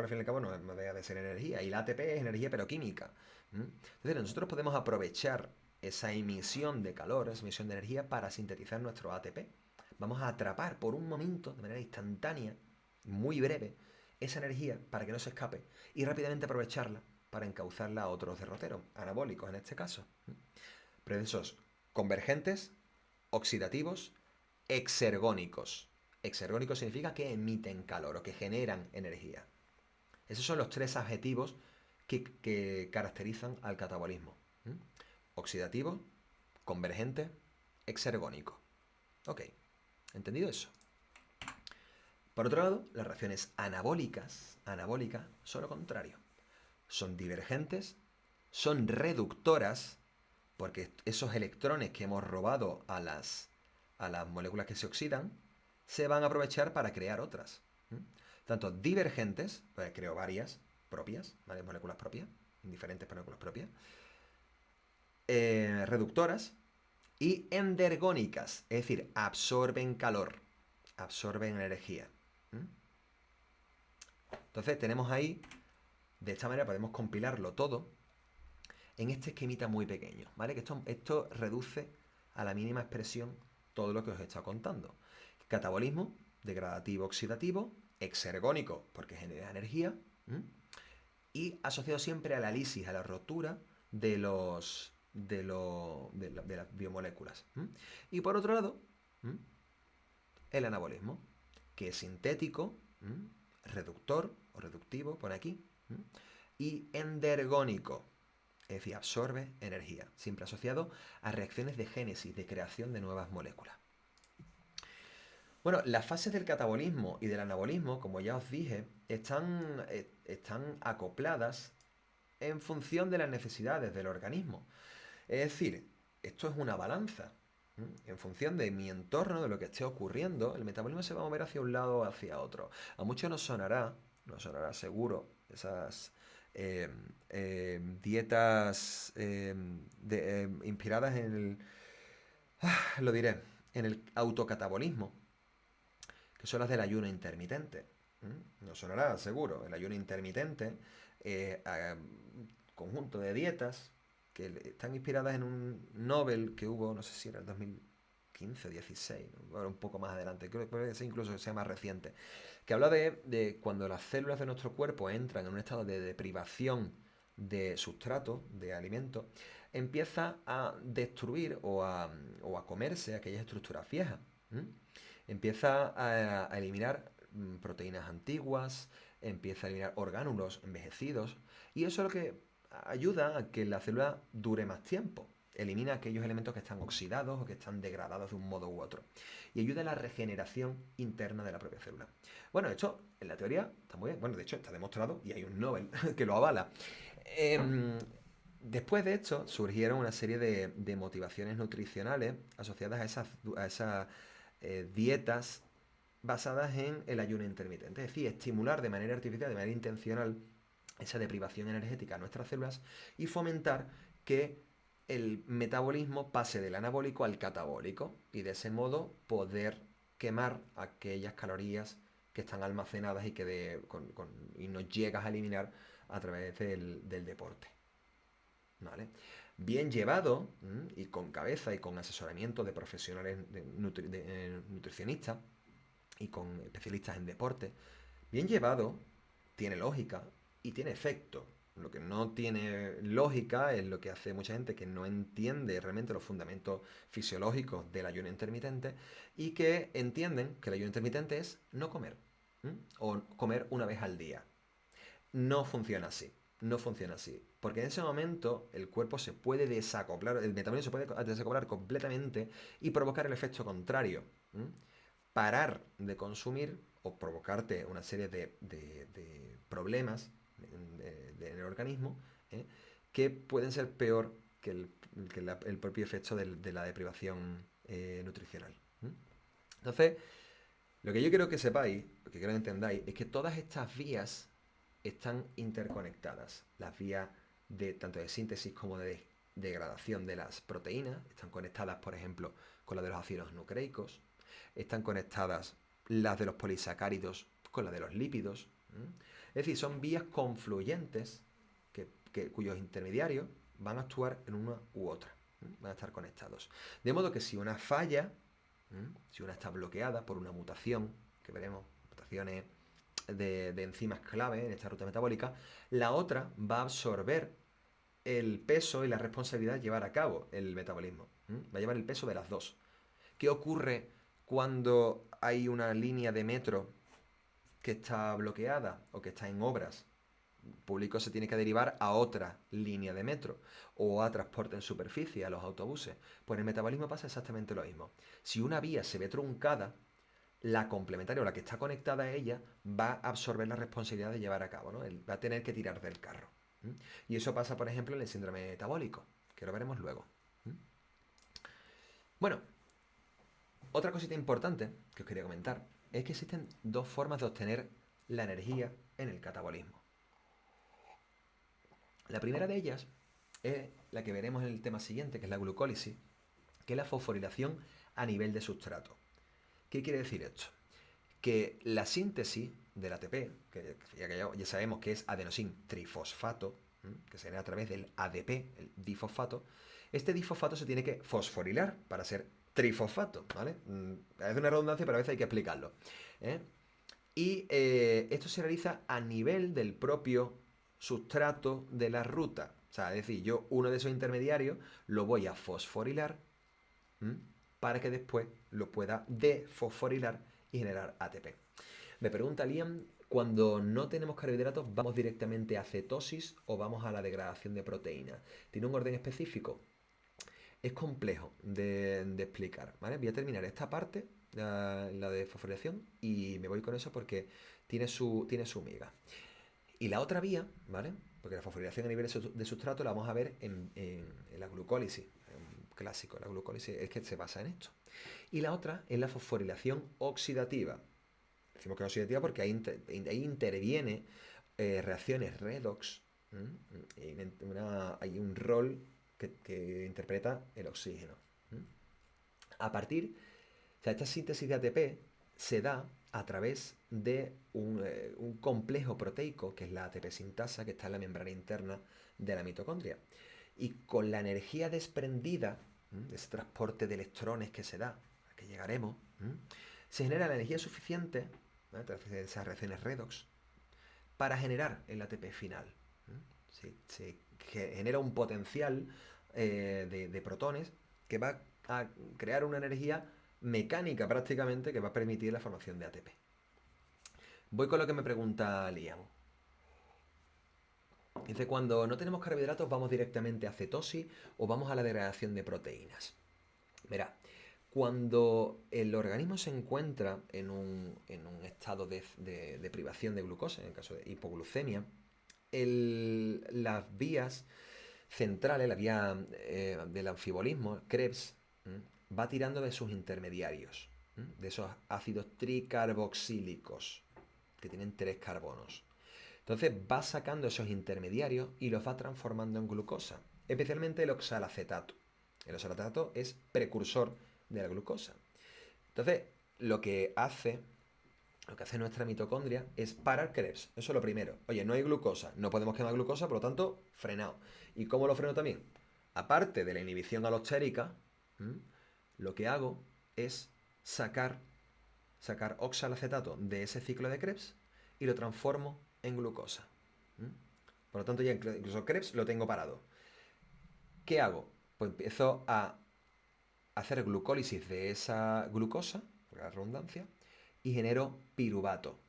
fin y al cabo no deja de ser energía. Y la ATP es energía pero química. Entonces nosotros podemos aprovechar esa emisión de calor, esa emisión de energía para sintetizar nuestro ATP. Vamos a atrapar por un momento, de manera instantánea, muy breve, esa energía para que no se escape y rápidamente aprovecharla para encauzarla a otros derroteros, anabólicos en este caso. Procesos convergentes, oxidativos, exergónicos. Exergónicos significa que emiten calor o que generan energía. Esos son los tres adjetivos que caracterizan al catabolismo. Oxidativo, convergente, exergónico. Ok, ¿entendido eso? Por otro lado, las reacciones anabólicas son lo contrario. Son divergentes, son reductoras, porque esos electrones que hemos robado a las moléculas que se oxidan se van a aprovechar para crear otras. Tanto divergentes, pues creo varias moléculas propias, diferentes moléculas propias, reductoras y endergónicas, es decir, absorben calor, absorben energía. Entonces tenemos ahí, de esta manera podemos compilarlo todo en este esquemita muy pequeño, ¿vale? Que esto reduce a la mínima expresión todo lo que os he estado contando. Catabolismo, degradativo, oxidativo, exergónico, porque genera energía, y asociado siempre a la lisis, a la rotura de las biomoléculas. Y por otro lado, el anabolismo, que es sintético, reductor o reductivo, pone aquí, y endergónico, es decir, absorbe energía, siempre asociado a reacciones de génesis, de creación de nuevas moléculas. Bueno, las fases del catabolismo y del anabolismo, como ya os dije, están acopladas en función de las necesidades del organismo. Es decir, esto es una balanza. En función de mi entorno, de lo que esté ocurriendo, el metabolismo se va a mover hacia un lado o hacia otro. A muchos nos sonará seguro, esas dietas inspiradas en lo diré, en el autocatabolismo, que son las del ayuno intermitente. Nos sonará seguro, el ayuno intermitente, conjunto de dietas que están inspiradas en un Nobel que hubo, no sé si era el 2015 o 16, ¿no? Un poco más adelante, creo que ese incluso sea más reciente, que habla de cuando las células de nuestro cuerpo entran en un estado de deprivación de sustrato, de alimento, empieza a destruir o a comerse aquellas estructuras viejas. Empieza a eliminar proteínas antiguas, empieza a eliminar orgánulos envejecidos, y eso es lo que ayuda a que la célula dure más tiempo. Elimina aquellos elementos que están oxidados o que están degradados de un modo u otro. Y ayuda a la regeneración interna de la propia célula. Bueno, esto en la teoría está muy bien. Bueno, de hecho está demostrado y hay un Nobel que lo avala. Después de esto surgieron una serie de motivaciones nutricionales asociadas a esas dietas basadas en el ayuno intermitente. Es decir, estimular de manera artificial, de manera intencional, esa deprivación energética a nuestras células y fomentar que el metabolismo pase del anabólico al catabólico y de ese modo poder quemar aquellas calorías que están almacenadas y que y no llegas a eliminar a través del deporte. ¿Vale? Bien llevado y con cabeza y con asesoramiento de profesionales nutricionistas y con especialistas en deporte, bien llevado, tiene lógica y tiene efecto. Lo que no tiene lógica es lo que hace mucha gente que no entiende realmente los fundamentos fisiológicos del ayuno intermitente y que entienden que el ayuno intermitente es no comer o comer una vez al día. No funciona así. No funciona así. Porque en ese momento el cuerpo se puede desacoplar, el metabolismo se puede desacoplar completamente y provocar el efecto contrario. Parar de consumir o provocarte una serie de problemas en el organismo que pueden ser peor que el propio efecto de la deprivación nutricional. Entonces, lo que yo quiero que sepáis, lo que quiero que entendáis, es que todas estas vías están interconectadas. Las vías tanto de síntesis como de degradación de las proteínas están conectadas, por ejemplo, con la de los ácidos nucleicos. Están conectadas las de los polisacáridos con la de los lípidos. Es decir, son vías confluyentes cuyos intermediarios van a actuar en una u otra. Van a estar conectados. De modo que si una falla, si una está bloqueada por una mutación, que veremos, mutaciones de enzimas clave en esta ruta metabólica, la otra va a absorber el peso y la responsabilidad de llevar a cabo el metabolismo. Va a llevar el peso de las dos. ¿Qué ocurre cuando hay una línea de metro que está bloqueada o que está en obras? El público se tiene que derivar a otra línea de metro o a transporte en superficie, a los autobuses. Pues en el metabolismo pasa exactamente lo mismo. Si una vía se ve truncada, la complementaria o la que está conectada a ella va a absorber la responsabilidad de llevar a cabo, ¿no? Va a tener que tirar del carro. Y eso pasa, por ejemplo, en el síndrome metabólico, que lo veremos luego. Bueno, otra cosita importante que os quería comentar es que existen dos formas de obtener la energía en el catabolismo. La primera de ellas es la que veremos en el tema siguiente, que es la glucólisis, que es la fosforilación a nivel de sustrato. ¿Qué quiere decir esto? Que la síntesis del ATP, que ya sabemos que es adenosin trifosfato, que se genera a través del ADP, el difosfato, este difosfato se tiene que fosforilar para ser trifosfato, ¿vale? Es una redundancia, pero a veces hay que explicarlo. Y esto se realiza a nivel del propio sustrato de la ruta. O sea, es decir, yo uno de esos intermediarios lo voy a fosforilar, ¿m? Para que después lo pueda defosforilar y generar ATP. Me pregunta Liam, cuando no tenemos carbohidratos, ¿vamos directamente a cetosis o vamos a la degradación de proteínas? ¿Tiene un orden específico? Es complejo de explicar, ¿vale? Voy a terminar esta parte, la de fosforilación, y me voy con eso porque tiene su miga. Y la otra vía, ¿vale? Porque la fosforilación a nivel de sustrato la vamos a ver en la glucólisis, en clásico. La glucólisis es que se basa en esto. Y la otra es la fosforilación oxidativa. Decimos que es oxidativa porque ahí interviene reacciones redox. Hay un rol que interpreta el oxígeno. A partir, o sea, esta síntesis de ATP se da a través de un complejo proteico, que es la ATP sintasa, que está en la membrana interna de la mitocondria. Y con la energía desprendida, de ese transporte de electrones que se da, a que llegaremos, se genera la energía suficiente, a través de esas reacciones redox, para generar el ATP final. Se genera un potencial de protones que va a crear una energía mecánica prácticamente que va a permitir la formación de ATP. Voy con lo que me pregunta Liam. Dice, cuando no tenemos carbohidratos, ¿vamos directamente a cetosis o vamos a la degradación de proteínas? Verá, cuando el organismo se encuentra en un estado de privación de glucosa, en el caso de hipoglucemia, las vías centrales, la vía del anfibolismo, Krebs, va tirando de sus intermediarios, de esos ácidos tricarboxílicos, que tienen 3 carbonos. Entonces va sacando esos intermediarios y los va transformando en glucosa, especialmente el oxalacetato. El oxalacetato es precursor de la glucosa. Entonces, lo que hace nuestra mitocondria es parar Krebs. Eso es lo primero. Oye, no hay glucosa, no podemos quemar glucosa, por lo tanto, frenado. ¿Y cómo lo freno también? Aparte de la inhibición alostérica, lo que hago es sacar oxalacetato de ese ciclo de Krebs y lo transformo en glucosa. Por lo tanto, ya incluso Krebs lo tengo parado. ¿Qué hago? Pues empiezo a hacer glucólisis de esa glucosa, por la redundancia, y genero piruvato,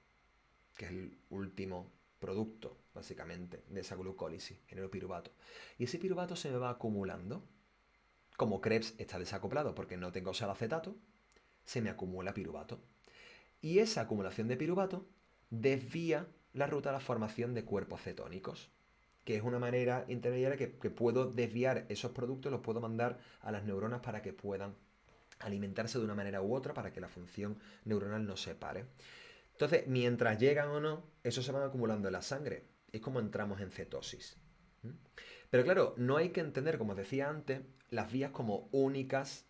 que es el último producto, básicamente, de esa glucólisis. Genero piruvato. Y ese piruvato se me va acumulando. Como Krebs está desacoplado porque no tengo oxalacetato, se me acumula piruvato. Y esa acumulación de piruvato desvía la ruta a la formación de cuerpos cetónicos, que es una manera intermediaria que puedo desviar esos productos, los puedo mandar a las neuronas para que puedan alimentarse de una manera u otra para que la función neuronal no se pare. Entonces, mientras llegan o no, eso se van acumulando en la sangre. Es como entramos en cetosis. Pero claro, no hay que entender, como os decía antes, las vías como únicas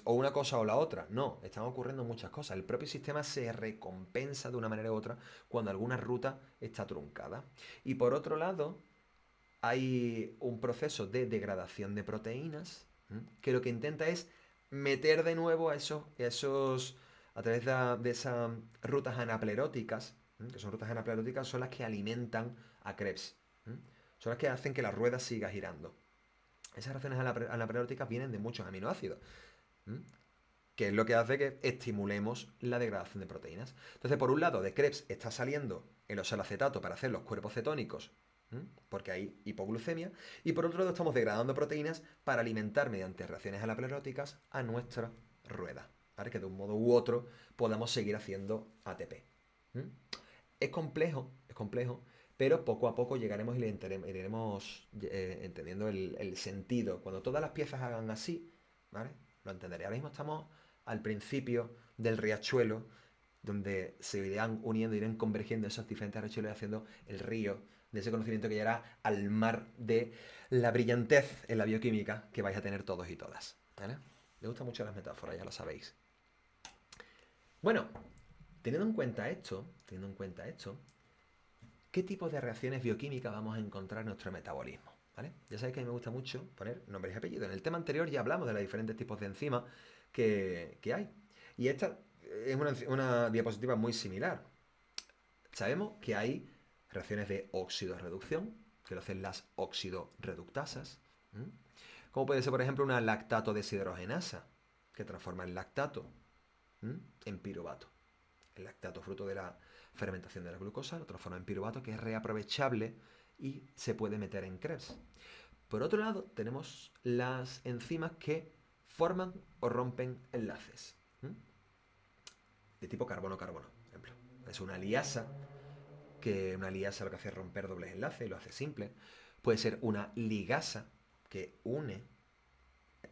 o una cosa o la otra. No, están ocurriendo muchas cosas. El propio sistema se recompensa de una manera u otra cuando alguna ruta está truncada. Y por otro lado, hay un proceso de degradación de proteínas que lo que intenta es meter de nuevo a través de esas rutas anapleróticas, que son rutas anapleróticas, son las que alimentan a Krebs. Son las que hacen que la rueda siga girando. Esas reacciones anapleróticas vienen de muchos aminoácidos, que es lo que hace que estimulemos la degradación de proteínas. Entonces, por un lado, de Krebs está saliendo el oxalacetato para hacer los cuerpos cetónicos, porque hay hipoglucemia, y por otro lado estamos degradando proteínas para alimentar mediante reacciones anapleróticas a nuestra rueda, para que de un modo u otro podamos seguir haciendo ATP. Es complejo, pero poco a poco llegaremos y iremos entendiendo el sentido. Cuando todas las piezas hagan así, ¿vale? Lo entenderé. Ahora mismo estamos al principio del riachuelo, donde se irán uniendo, irán convergiendo esos diferentes riachuelos y haciendo el río de ese conocimiento que llegará al mar de la brillantez en la bioquímica que vais a tener todos y todas. ¿Vale? Me gustan mucho las metáforas, ya lo sabéis. Bueno, teniendo en cuenta esto, ¿qué tipo de reacciones bioquímicas vamos a encontrar en nuestro metabolismo? ¿Vale? Ya sabéis que a mí me gusta mucho poner nombres y apellidos. En el tema anterior ya hablamos de los diferentes tipos de enzimas que hay. Y esta es una diapositiva muy similar. Sabemos que hay reacciones de oxidorreducción, que lo hacen las oxidorreductasas. Como puede ser, por ejemplo, una lactato deshidrogenasa, que transforma el lactato en piruvato. El lactato, fruto de la fermentación de la glucosa, lo transforma en piruvato, que es reaprovechable y se puede meter en Krebs. Por otro lado, tenemos las enzimas que forman o rompen enlaces. De tipo carbono-carbono, por ejemplo. Es una liasa, que una liasa lo que hace es romper dobles enlaces y lo hace simple. Puede ser una ligasa, que une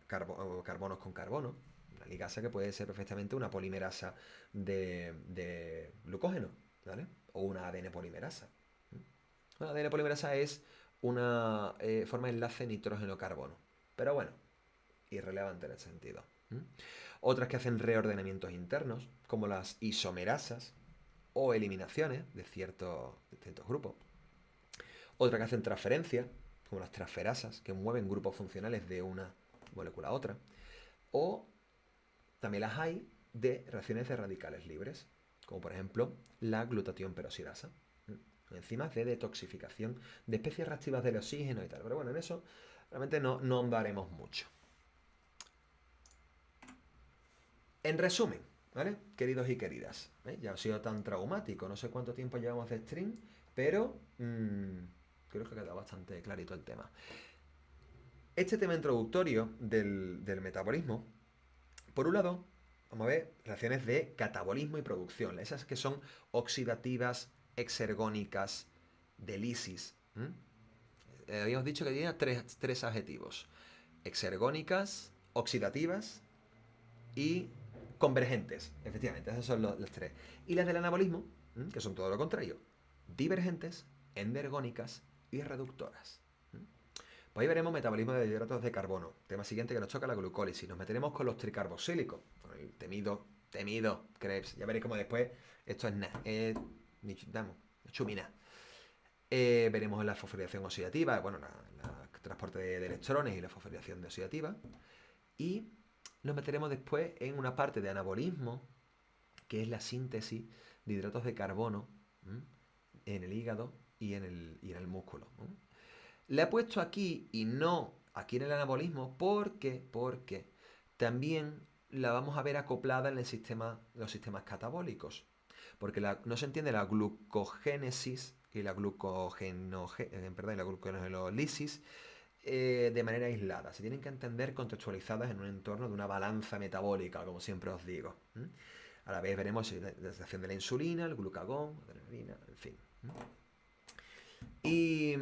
carbonos con carbono. Una ligasa que puede ser perfectamente una polimerasa de glucógeno, ¿vale? O una ADN polimerasa. Una ADN polimerasa es una forma de enlace nitrógeno-carbono. Pero bueno, irrelevante en ese sentido. Otras que hacen reordenamientos internos, como las isomerasas o eliminaciones de ciertos grupos. Otras que hacen transferencia, como las transferasas, que mueven grupos funcionales de una molécula a otra. O también las hay de reacciones de radicales libres, como por ejemplo la glutatión peroxidasa. Enzimas de detoxificación de especies reactivas del oxígeno y tal. Pero bueno, en eso realmente no ahondaremos mucho. En resumen, ¿vale? Queridos y queridas, ya ha sido tan traumático, no sé cuánto tiempo llevamos de stream, pero creo que ha quedado bastante clarito el tema. Este tema introductorio del metabolismo, por un lado, vamos a ver reacciones de catabolismo y producción, esas que son oxidativas, exergónicas, de lisis. Habíamos dicho que tenía tres adjetivos: exergónicas, oxidativas y convergentes. Efectivamente, esos son los tres. Y las del anabolismo, que son todo lo contrario: divergentes, endergónicas y reductoras. Pues ahí veremos metabolismo de hidratos de carbono. Tema siguiente que nos toca, la glucólisis. Nos meteremos con los tricarboxílicos, con el temido Krebs. Ya veréis como después esto es nada, chumina. Veremos la fosforilación oxidativa, bueno, el transporte de electrones y la fosforilación oxidativa. Y nos meteremos después en una parte de anabolismo, que es la síntesis de hidratos de carbono en el hígado y en el músculo. Le he puesto aquí y no aquí en el anabolismo porque también la vamos a ver acoplada en los sistemas catabólicos. Porque no se entiende la glucogénesis y la glucogenolisis de manera aislada. Se tienen que entender contextualizadas en un entorno de una balanza metabólica, como siempre os digo. A la vez veremos la acción de la insulina, el glucagón, la adrenalina, en fin. Y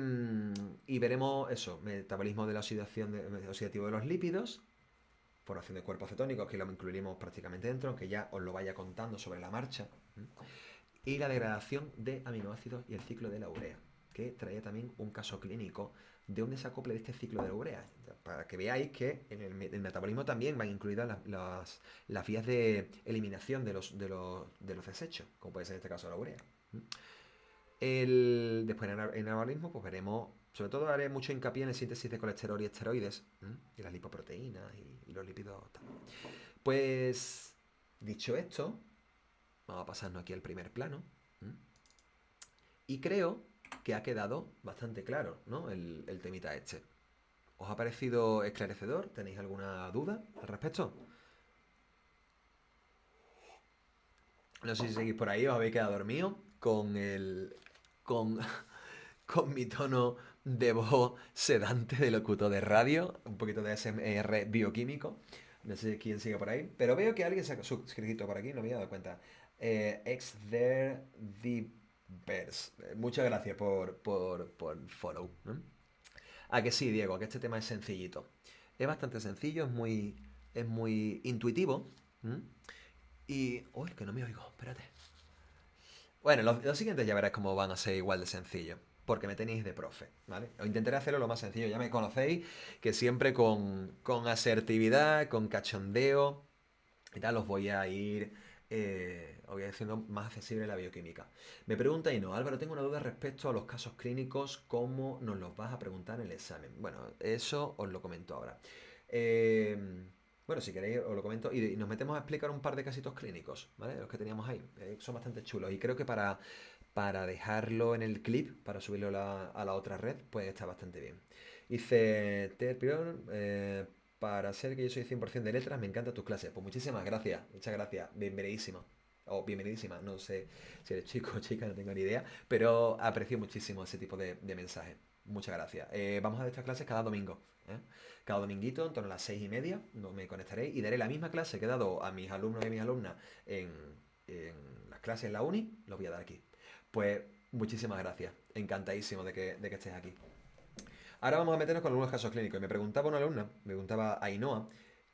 veremos eso, metabolismo de la oxidativo de los lípidos, formación de cuerpos cetónicos, que lo incluiremos prácticamente dentro, aunque ya os lo vaya contando sobre la marcha. Y la degradación de aminoácidos y el ciclo de la urea, que traía también un caso clínico de un desacople de este ciclo de la urea, para que veáis que en el metabolismo también van incluidas las vías de eliminación de los desechos, como puede ser en este caso la urea. Después en anabolismo pues veremos, sobre todo haré mucho hincapié en la síntesis de colesterol y esteroides, y las lipoproteínas y los lípidos. Pues, dicho esto, vamos a pasarnos aquí al primer plano. Y creo que ha quedado bastante claro, ¿no? El temita este. ¿Os ha parecido esclarecedor? ¿Tenéis alguna duda al respecto? No sé si seguís por ahí, os habéis quedado dormidos con mi tono de voz sedante de locutor de radio, un poquito de ASMR bioquímico. No sé quién sigue por ahí, pero veo que alguien se ha suscrito por aquí, no me había dado cuenta. Ex there the bears. Muchas gracias por follow. A que sí, Diego, que este tema es sencillito. Es bastante sencillo, es muy intuitivo. Y... Uy, que no me oigo, espérate. Bueno, los siguientes ya verás cómo van a ser igual de sencillos, porque me tenéis de profe, ¿vale? O intentaré hacerlo lo más sencillo, ya me conocéis, que siempre con asertividad, con cachondeo y tal, os voy a ir haciendo más accesible la bioquímica. Me pregunta y no, Álvaro, tengo una duda respecto a los casos clínicos, ¿cómo nos los vas a preguntar en el examen? Bueno, eso os lo comento ahora. Bueno, si queréis os lo comento y nos metemos a explicar un par de casitos clínicos, ¿vale? Los que teníamos ahí. Son bastante chulos y creo que para para dejarlo en el clip, para subirlo a la otra red, pues está bastante bien. Dice, para ser que yo soy 100% de letras, me encantan tus clases. Pues muchísimas gracias, muchas gracias, bienvenidísima. O bienvenidísima, no sé si eres chico o chica, no tengo ni idea, pero aprecio muchísimo ese tipo de mensajes. Muchas gracias. Vamos a dar estas clases cada domingo. ¿Eh? Cada dominguito, en torno a las 6:30, no me conectaré y daré la misma clase que he dado a mis alumnos y a mis alumnas en las clases en la uni, lo voy a dar aquí. Pues muchísimas gracias. Encantadísimo de que estés aquí. Ahora vamos a meternos con algunos casos clínicos. Y me preguntaba una alumna, me preguntaba Ainhoa,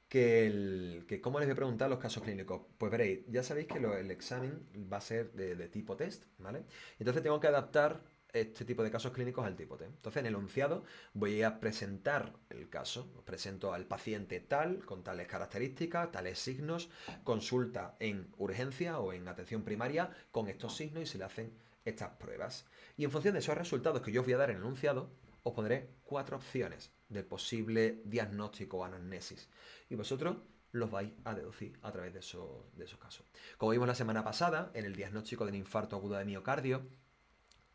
que cómo les voy a preguntar los casos clínicos. Pues veréis, ya sabéis que el examen va a ser de tipo test, ¿vale? Entonces tengo que adaptar este tipo de casos clínicos al tipo test. Entonces en el enunciado voy a presentar el caso. Os presento al paciente tal, con tales características, tales signos, consulta en urgencia o en atención primaria con estos signos y se le hacen estas pruebas. Y en función de esos resultados que yo os voy a dar en el enunciado, os pondré 4 opciones del posible diagnóstico o anamnesis. Y vosotros los vais a deducir a través de esos casos. Como vimos la semana pasada, en el diagnóstico del infarto agudo de miocardio,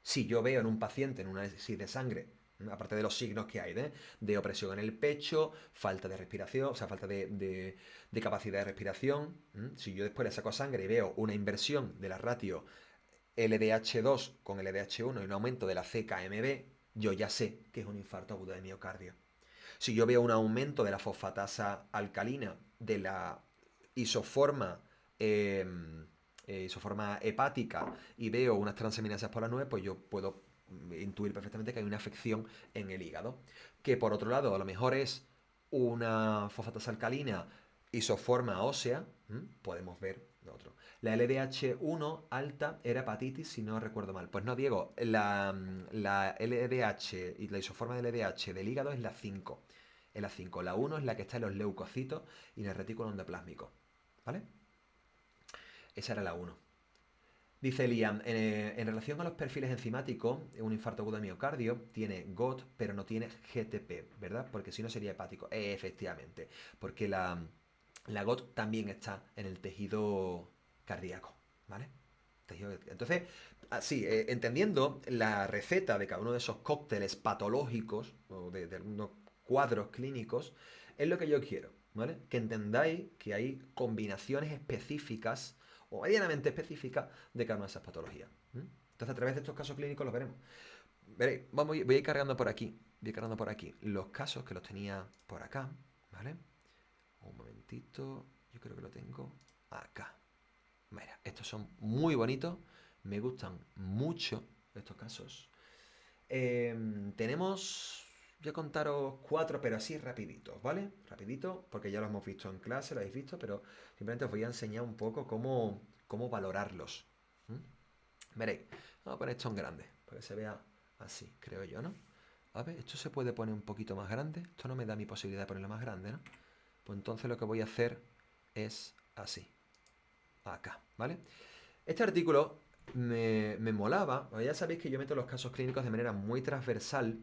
si yo veo en un paciente en un análisis de sangre, aparte de los signos que hay de opresión en el pecho, falta de respiración, o sea, falta de capacidad de respiración, si yo después le saco sangre y veo una inversión de la ratio LDH2 con LDH1 y un aumento de la CKMB, yo ya sé que es un infarto agudo de miocardio. Si yo veo un aumento de la fosfatasa alcalina, de la isoforma, eh, isoforma hepática y veo unas transaminasas por la 9, pues yo puedo intuir perfectamente que hay una afección en el hígado. Que por otro lado, a lo mejor es una fosfatasa alcalina isoforma ósea, podemos ver otro. La LDH1 alta era hepatitis, si no recuerdo mal. Pues no, Diego, la LDH y la isoforma de LDH del hígado es la 5. Es la 5. La 1 es la que está en los leucocitos y en el retículo endoplásmico. ¿Vale? Esa era la 1. Dice Liam, en relación a los perfiles enzimáticos, un infarto agudo de miocardio tiene GOT, pero no tiene GTP, ¿verdad? Porque si no sería hepático. Efectivamente, porque la GOT también está en el tejido cardíaco, ¿vale? Entonces, así, entendiendo la receta de cada uno de esos cócteles patológicos o de algunos cuadros clínicos, es lo que yo quiero, ¿vale? Que entendáis que hay combinaciones específicas o medianamente específicas de cada una de esas patologías. Entonces, a través de estos casos clínicos los veremos. Veréis, voy a ir cargando por aquí. Voy a ir cargando por aquí los casos que los tenía por acá, ¿vale? Un momentito, yo creo que lo tengo acá. Mira, estos son muy bonitos, me gustan mucho estos casos. Tenemos, voy a contaros 4, pero así rapiditos, ¿vale? Rapidito, porque ya lo hemos visto en clase, lo habéis visto, pero simplemente os voy a enseñar un poco cómo valorarlos. Veréis, vamos a poner esto en grande, para que se vea así, creo yo, ¿no? A ver, esto se puede poner un poquito más grande. Esto no me da mi posibilidad de ponerlo más grande, ¿no? Pues entonces lo que voy a hacer es así. Acá, ¿vale? Este artículo me molaba. Ya sabéis que yo meto los casos clínicos de manera muy transversal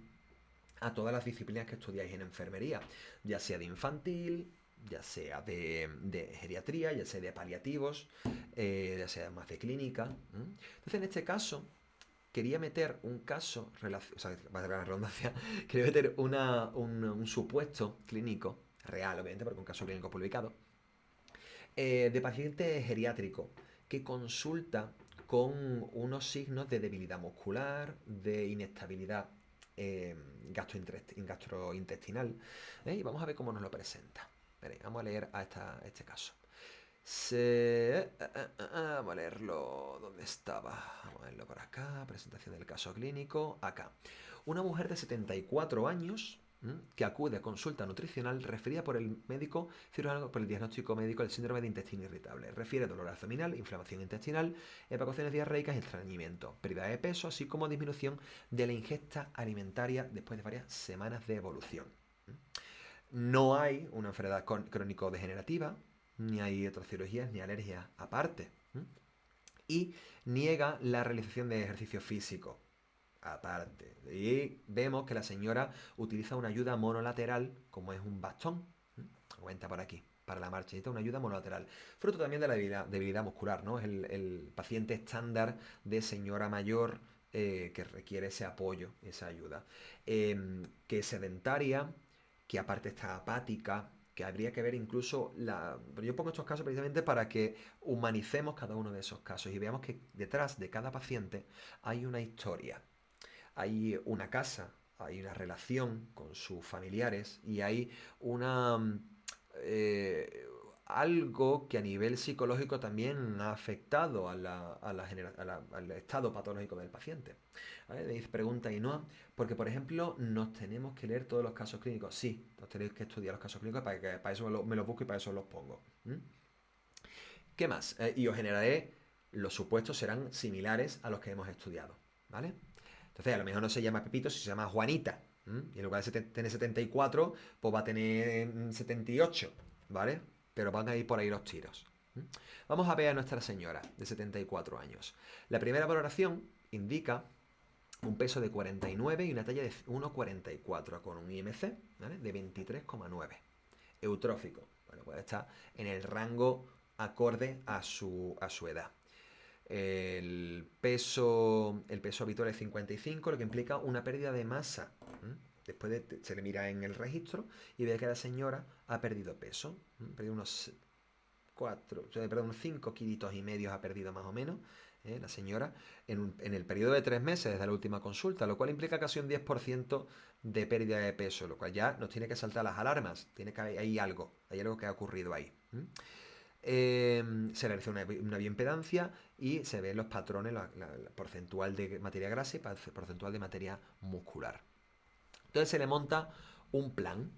a todas las disciplinas que estudiáis en enfermería, ya sea de infantil, ya sea de geriatría, ya sea de paliativos, ya sea más de clínica. Entonces, en este caso, quería meter un caso, o sea, va a ser la redundancia, quería meter un supuesto clínico, real, obviamente, porque un caso clínico publicado, de paciente geriátrico que consulta con unos signos de debilidad muscular, de inestabilidad gastrointestinal. Y vamos a ver cómo nos lo presenta. Veréis, vamos a leer a este caso. Vamos a leerlo. ¿Dónde estaba? Vamos a leerlo por acá. Presentación del caso clínico. Acá. Una mujer de 74 años que acude a consulta nutricional referida por el médico cirujano por el diagnóstico médico del síndrome de intestino irritable. Refiere dolor abdominal, inflamación intestinal, evacuaciones diarreicas y estreñimiento, pérdida de peso, así como disminución de la ingesta alimentaria después de varias semanas de evolución. No hay una enfermedad crónico-degenerativa, ni hay otras cirugías ni alergias aparte. Y niega la realización de ejercicio físico aparte. Y vemos que la señora utiliza una ayuda monolateral, como es un bastón. Cuenta por aquí, para la marcha, necesita una ayuda monolateral. Fruto también de la debilidad muscular, ¿no? Es el paciente estándar de señora mayor que requiere ese apoyo, esa ayuda. Que es sedentaria, que aparte está apática, que habría que ver incluso Pero yo pongo estos casos precisamente para que humanicemos cada uno de esos casos y veamos que detrás de cada paciente hay una historia, hay una casa, hay una relación con sus familiares y hay una eh, algo que a nivel psicológico también ha afectado al estado patológico del paciente. ¿Vale? Me pregunta Ainhoa, porque por ejemplo nos tenemos que leer todos los casos clínicos. Sí, nos tenéis que estudiar los casos clínicos para eso me los busco y para eso los pongo. ¿Mm? ¿Qué más? Y os generaré, los supuestos serán similares a los que hemos estudiado. ¿Vale? Entonces, a lo mejor no se llama Pepito, si se llama Juanita. Y en lugar de tener 74, pues va a tener 78, ¿vale? Pero van a ir por ahí los tiros. Vamos a ver a Nuestra Señora, de 74 años. La primera valoración indica un peso de 49 y una talla de 1,44, con un IMC, ¿vale?, de 23,9. Eutrófico. Bueno, pues está en el rango acorde a su edad. El peso habitual es 55, lo que implica una pérdida de masa. Después se le mira en el registro y ve que la señora ha perdido peso. Ha perdido unos 5 kilitos y medio ha perdido más o menos, la señora, en el periodo de 3 meses desde la última consulta, lo cual implica casi un 10% de pérdida de peso, lo cual ya nos tiene que saltar las alarmas, hay algo que ha ocurrido ahí. Se realiza una bioimpedancia y se ven los patrones, la porcentual de materia grasa y porcentual de materia muscular. Entonces se le monta un plan,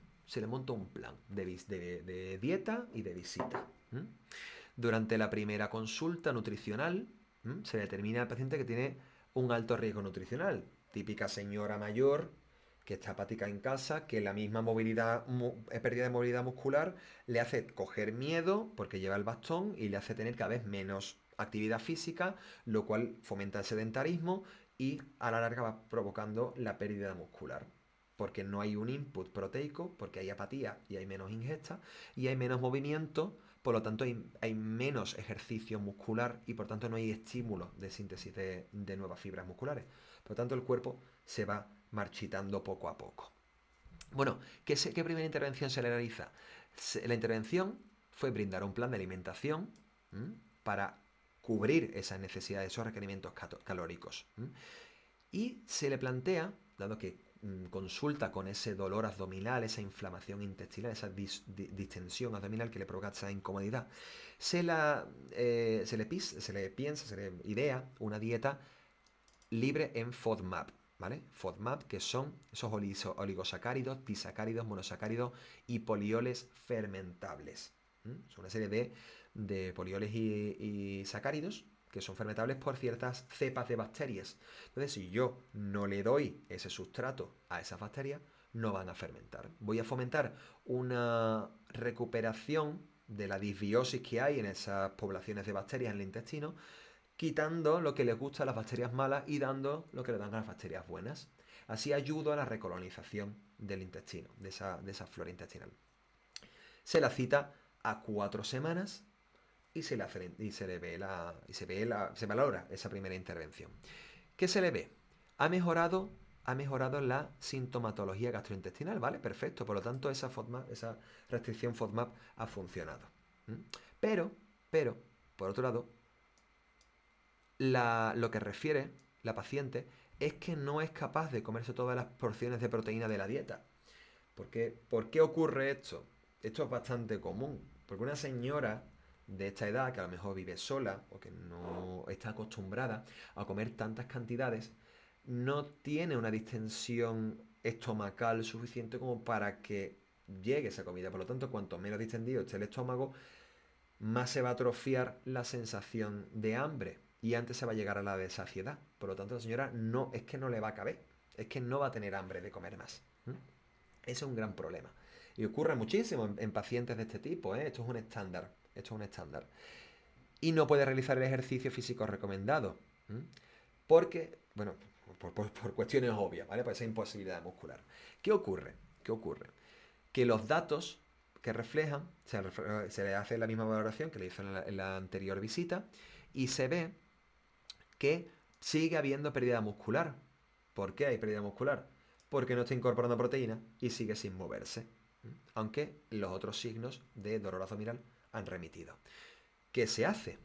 de dieta y de visita. Durante la primera consulta nutricional se determina al paciente que tiene un alto riesgo nutricional. Típica señora mayor que está apática en casa, que la misma pérdida de movilidad muscular le hace coger miedo porque lleva el bastón y le hace tener cada vez menos actividad física, lo cual fomenta el sedentarismo y a la larga va provocando la pérdida muscular. Porque no hay un input proteico, porque hay apatía y hay menos ingesta y hay menos movimiento, por lo tanto hay menos ejercicio muscular y por tanto no hay estímulo de síntesis de nuevas fibras musculares. Por lo tanto el cuerpo se va marchitando poco a poco. Bueno, ¿qué primera intervención se le realiza? La intervención fue brindar un plan de alimentación para cubrir esas necesidades, esos requerimientos calóricos. Y se le plantea, dado que consulta con ese dolor abdominal, esa inflamación intestinal, esa distensión abdominal que le provoca esa incomodidad, se le idea una dieta libre en FODMAP, ¿vale? FODMAP, que son esos oligosacáridos, disacáridos, monosacáridos y polioles fermentables. Son una serie de polioles y sacáridos que son fermentables por ciertas cepas de bacterias. Entonces, si yo no le doy ese sustrato a esas bacterias, no van a fermentar. Voy a fomentar una recuperación de la disbiosis que hay en esas poblaciones de bacterias en el intestino, quitando lo que les gusta a las bacterias malas y dando lo que le dan a las bacterias buenas. Así ayudo a la recolonización del intestino, de esa flora intestinal. Se la cita a 4 semanas y se valora esa primera intervención. ¿Qué se le ve? Ha mejorado la sintomatología gastrointestinal, ¿vale? Perfecto, por lo tanto esa restricción FODMAP ha funcionado. Pero, por otro lado, lo que refiere la paciente es que no es capaz de comerse todas las porciones de proteína de la dieta. ¿Por qué ocurre esto? Esto es bastante común, porque una señora de esta edad, que a lo mejor vive sola o que no está acostumbrada a comer tantas cantidades, no tiene una distensión estomacal suficiente como para que llegue esa comida. Por lo tanto, cuanto menos distendido esté el estómago, más se va a atrofiar la sensación de hambre y antes se va a llegar a la de saciedad. Por lo tanto, la señora no es que no le va a caber, es que no va a tener hambre de comer más. Ese es un gran problema. Y ocurre muchísimo en pacientes de este tipo, ¿eh? Esto es un estándar. Y no puede realizar el ejercicio físico recomendado. Porque, bueno, por cuestiones obvias, ¿vale? Por esa imposibilidad muscular. ¿Qué ocurre? Que los datos que reflejan, se le hace la misma valoración que le hizo en la anterior visita y se ve que sigue habiendo pérdida muscular. ¿Por qué hay pérdida muscular? Porque no está incorporando proteína y sigue sin moverse. Aunque los otros signos de dolor abdominal han remitido. ¿Qué se hace?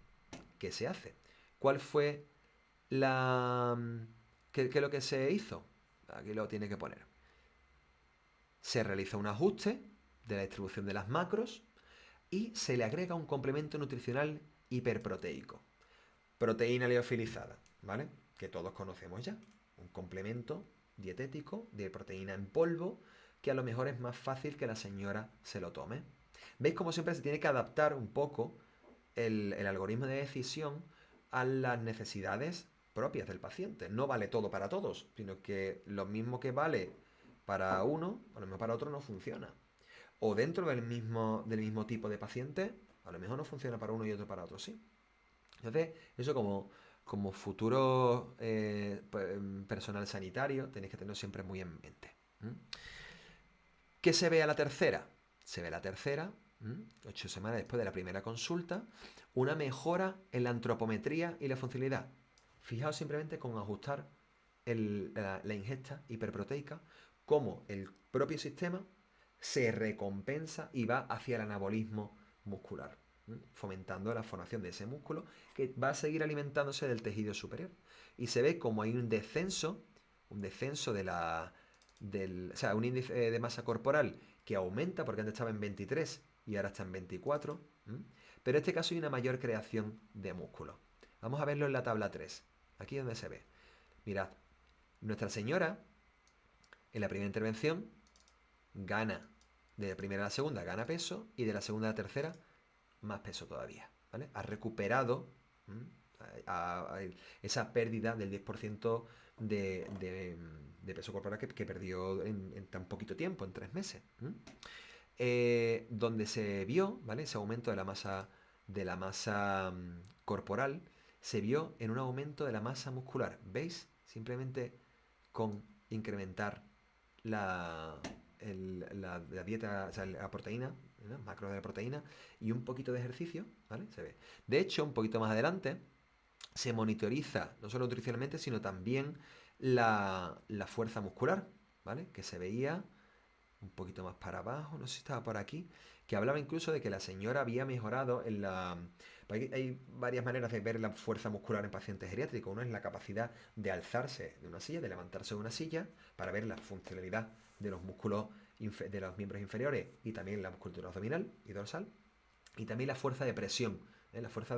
¿Qué se hace? ¿Cuál fue la... ¿Qué es lo que se hizo? Aquí lo tiene que poner. Se realiza un ajuste de la distribución de las macros y se le agrega un complemento nutricional hiperproteico. Proteína liofilizada, ¿vale? Que todos conocemos ya. Un complemento dietético de proteína en polvo que a lo mejor es más fácil que la señora se lo tome. ¿Veis cómo siempre se tiene que adaptar un poco el algoritmo de decisión a las necesidades propias del paciente? No vale todo para todos, sino que lo mismo que vale para uno, a lo mejor para otro no funciona. O dentro del mismo tipo de paciente, a lo mejor no funciona para uno y otro para otro, sí. Entonces, eso como futuro personal sanitario, tenéis que tenerlo siempre muy en mente. ¿Qué se ve a la tercera? Se ve a la tercera, 8 semanas después de la primera consulta, una mejora en la antropometría y la funcionalidad. Fijaos simplemente con ajustar la ingesta hiperproteica, cómo el propio sistema se recompensa y va hacia el anabolismo muscular, fomentando la formación de ese músculo que va a seguir alimentándose del tejido superior. Y se ve como hay un descenso o sea, un índice de masa corporal que aumenta, porque antes estaba en 23 y ahora está en 24, pero en este caso hay una mayor creación de músculo. Vamos a verlo en la tabla 3, aquí es donde se ve. Mirad, Nuestra Señora, en la primera intervención, gana, de la primera a la segunda gana peso y de la segunda a la tercera más peso todavía, ¿vale? Ha recuperado esa pérdida del 10% de peso corporal que perdió en tan poquito tiempo, en 3 meses. Donde se vio, ¿vale? Ese aumento de la masa corporal, se vio en un aumento de la masa muscular. ¿Veis? Simplemente con incrementar la, la dieta, o sea, la proteína, ¿no? Macro de la proteína y un poquito de ejercicio, ¿vale? Se ve. De hecho, un poquito más adelante se monitoriza no solo nutricionalmente, sino también la fuerza muscular, ¿vale? Que se veía un poquito más para abajo, no sé si estaba por aquí, que hablaba incluso de que la señora había mejorado en la... Hay varias maneras de ver la fuerza muscular en pacientes geriátricos. Uno es la capacidad de alzarse de una silla, de levantarse de una silla, para ver la funcionalidad de los músculos de los miembros inferiores y también la musculatura abdominal y dorsal. Y también la fuerza de presión, la fuerza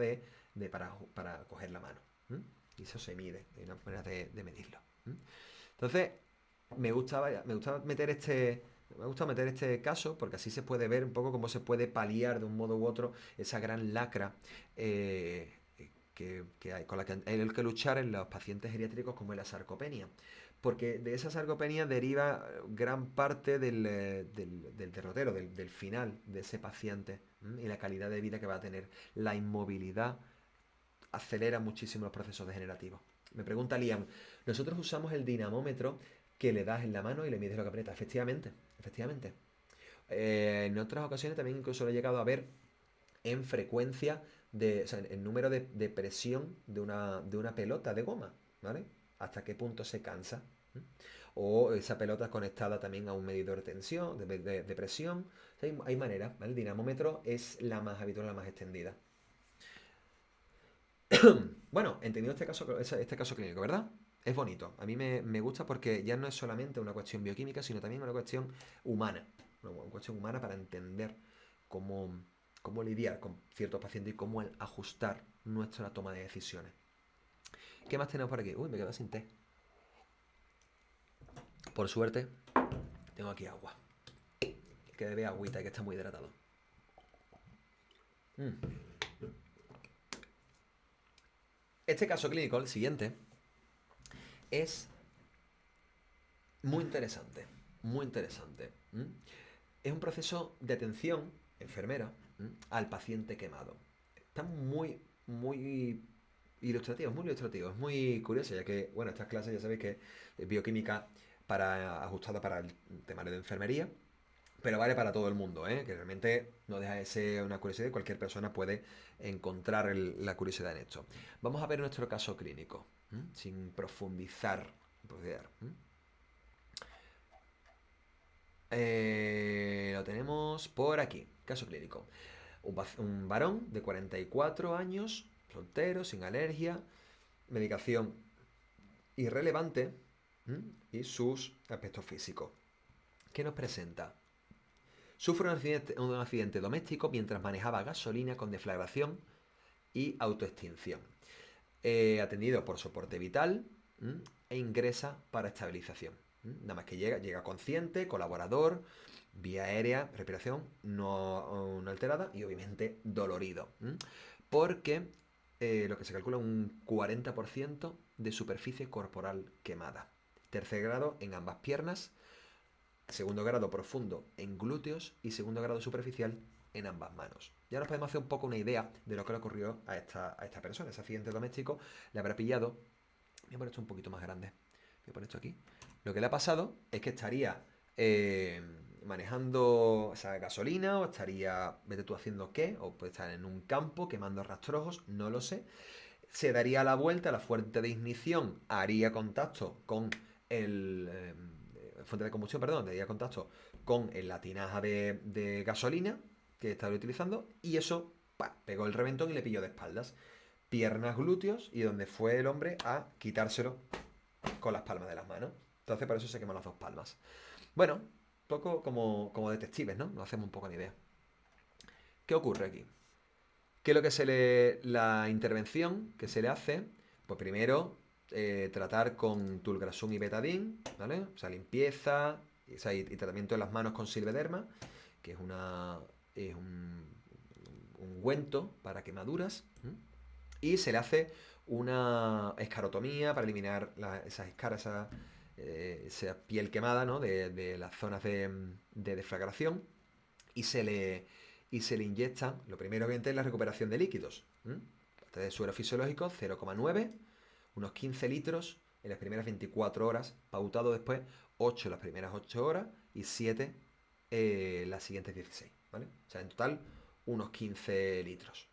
para coger la mano. Y eso se mide, hay una manera de medirlo. Entonces, me gusta meter este caso porque así se puede ver un poco cómo se puede paliar de un modo u otro esa gran lacra con la que hay que luchar en los pacientes geriátricos como es la sarcopenia. Porque de esa sarcopenia deriva gran parte del derrotero, del final de ese paciente y la calidad de vida que va a tener. La inmovilidad acelera muchísimo los procesos degenerativos. Me pregunta Liam, nosotros usamos el dinamómetro que le das en la mano y le mides lo que aprieta. Efectivamente, efectivamente. En otras ocasiones también incluso lo he llegado a ver en frecuencia, o sea, en número de presión de una pelota de goma, ¿vale? Hasta qué punto se cansa. O esa pelota conectada también a un medidor de tensión, de presión. O sea, hay maneras, ¿vale? El dinamómetro es la más habitual, la más extendida. Bueno, entendido este caso clínico, ¿verdad? Es bonito. A mí me gusta porque ya no es solamente una cuestión bioquímica, sino también una cuestión humana. Una cuestión humana para entender cómo lidiar con ciertos pacientes y cómo ajustar nuestra toma de decisiones. ¿Qué más tenemos por aquí? Uy, me quedo sin té. Por suerte, tengo aquí agua. Que debe agüita y que está muy hidratado. Este caso clínico, el siguiente, es muy interesante. Muy interesante. Es un proceso de atención enfermera al paciente quemado. Está muy ilustrativo, es muy ilustrativo, es muy curioso, ya que, bueno, estas clases ya sabéis que es bioquímica ajustada para el tema de enfermería, Pero vale para todo el mundo, ¿eh? Que realmente no deja de ser una curiosidad y cualquier persona puede encontrar la curiosidad en esto. Vamos a ver nuestro caso clínico, sin profundizar. Lo tenemos por aquí, caso clínico. Un varón de 44 años, soltero, sin alergia, medicación irrelevante, y sus aspectos físicos. ¿Qué nos presenta? Sufre un accidente doméstico mientras manejaba gasolina con deflagración y autoextinción. Atendido por soporte vital, e ingresa para estabilización. Nada más que llega consciente, colaborador, vía aérea, respiración no alterada y obviamente dolorido. Porque lo que se calcula un 40% de superficie corporal quemada. Tercer grado en ambas piernas, segundo grado profundo en glúteos y segundo grado superficial en ambas manos. Ya nos podemos hacer un poco una idea de lo que le ocurrió a esta persona. Ese accidente doméstico le habrá pillado. Voy a poner esto un poquito más grande. Voy a poner esto aquí. Lo que le ha pasado es que estaría manejando esa gasolina, o estaría, vete tú haciendo qué, o puede estar en un campo quemando rastrojos, no lo sé. Se daría la vuelta, la fuente de ignición haría contacto con el fuente de combustión, perdón, daría contacto con la tinaja de gasolina que estaba utilizando y eso pegó el reventón y le pilló de espaldas. Piernas, glúteos y donde fue el hombre a quitárselo con las palmas de las manos. Entonces por eso se queman las dos palmas. Bueno, un poco como detectives, ¿no? Nos hacemos un poco la idea. ¿Qué ocurre aquí? ¿Qué es lo que la intervención que se le hace? Pues primero tratar con tulgrasum y betadine, ¿vale? O sea, limpieza y tratamiento de las manos con silvederma, que es un ungüento para quemaduras. Y se le hace una escarotomía para eliminar esas escaras, esa piel quemada, ¿no? de las zonas de deflagración y se le inyecta, lo primero obviamente es la recuperación de líquidos. De suero fisiológico 0,9, unos 15 litros en las primeras 24 horas, pautado después 8 las primeras 8 horas y 7 las siguientes 16, ¿vale? O sea, en total unos 15 litros.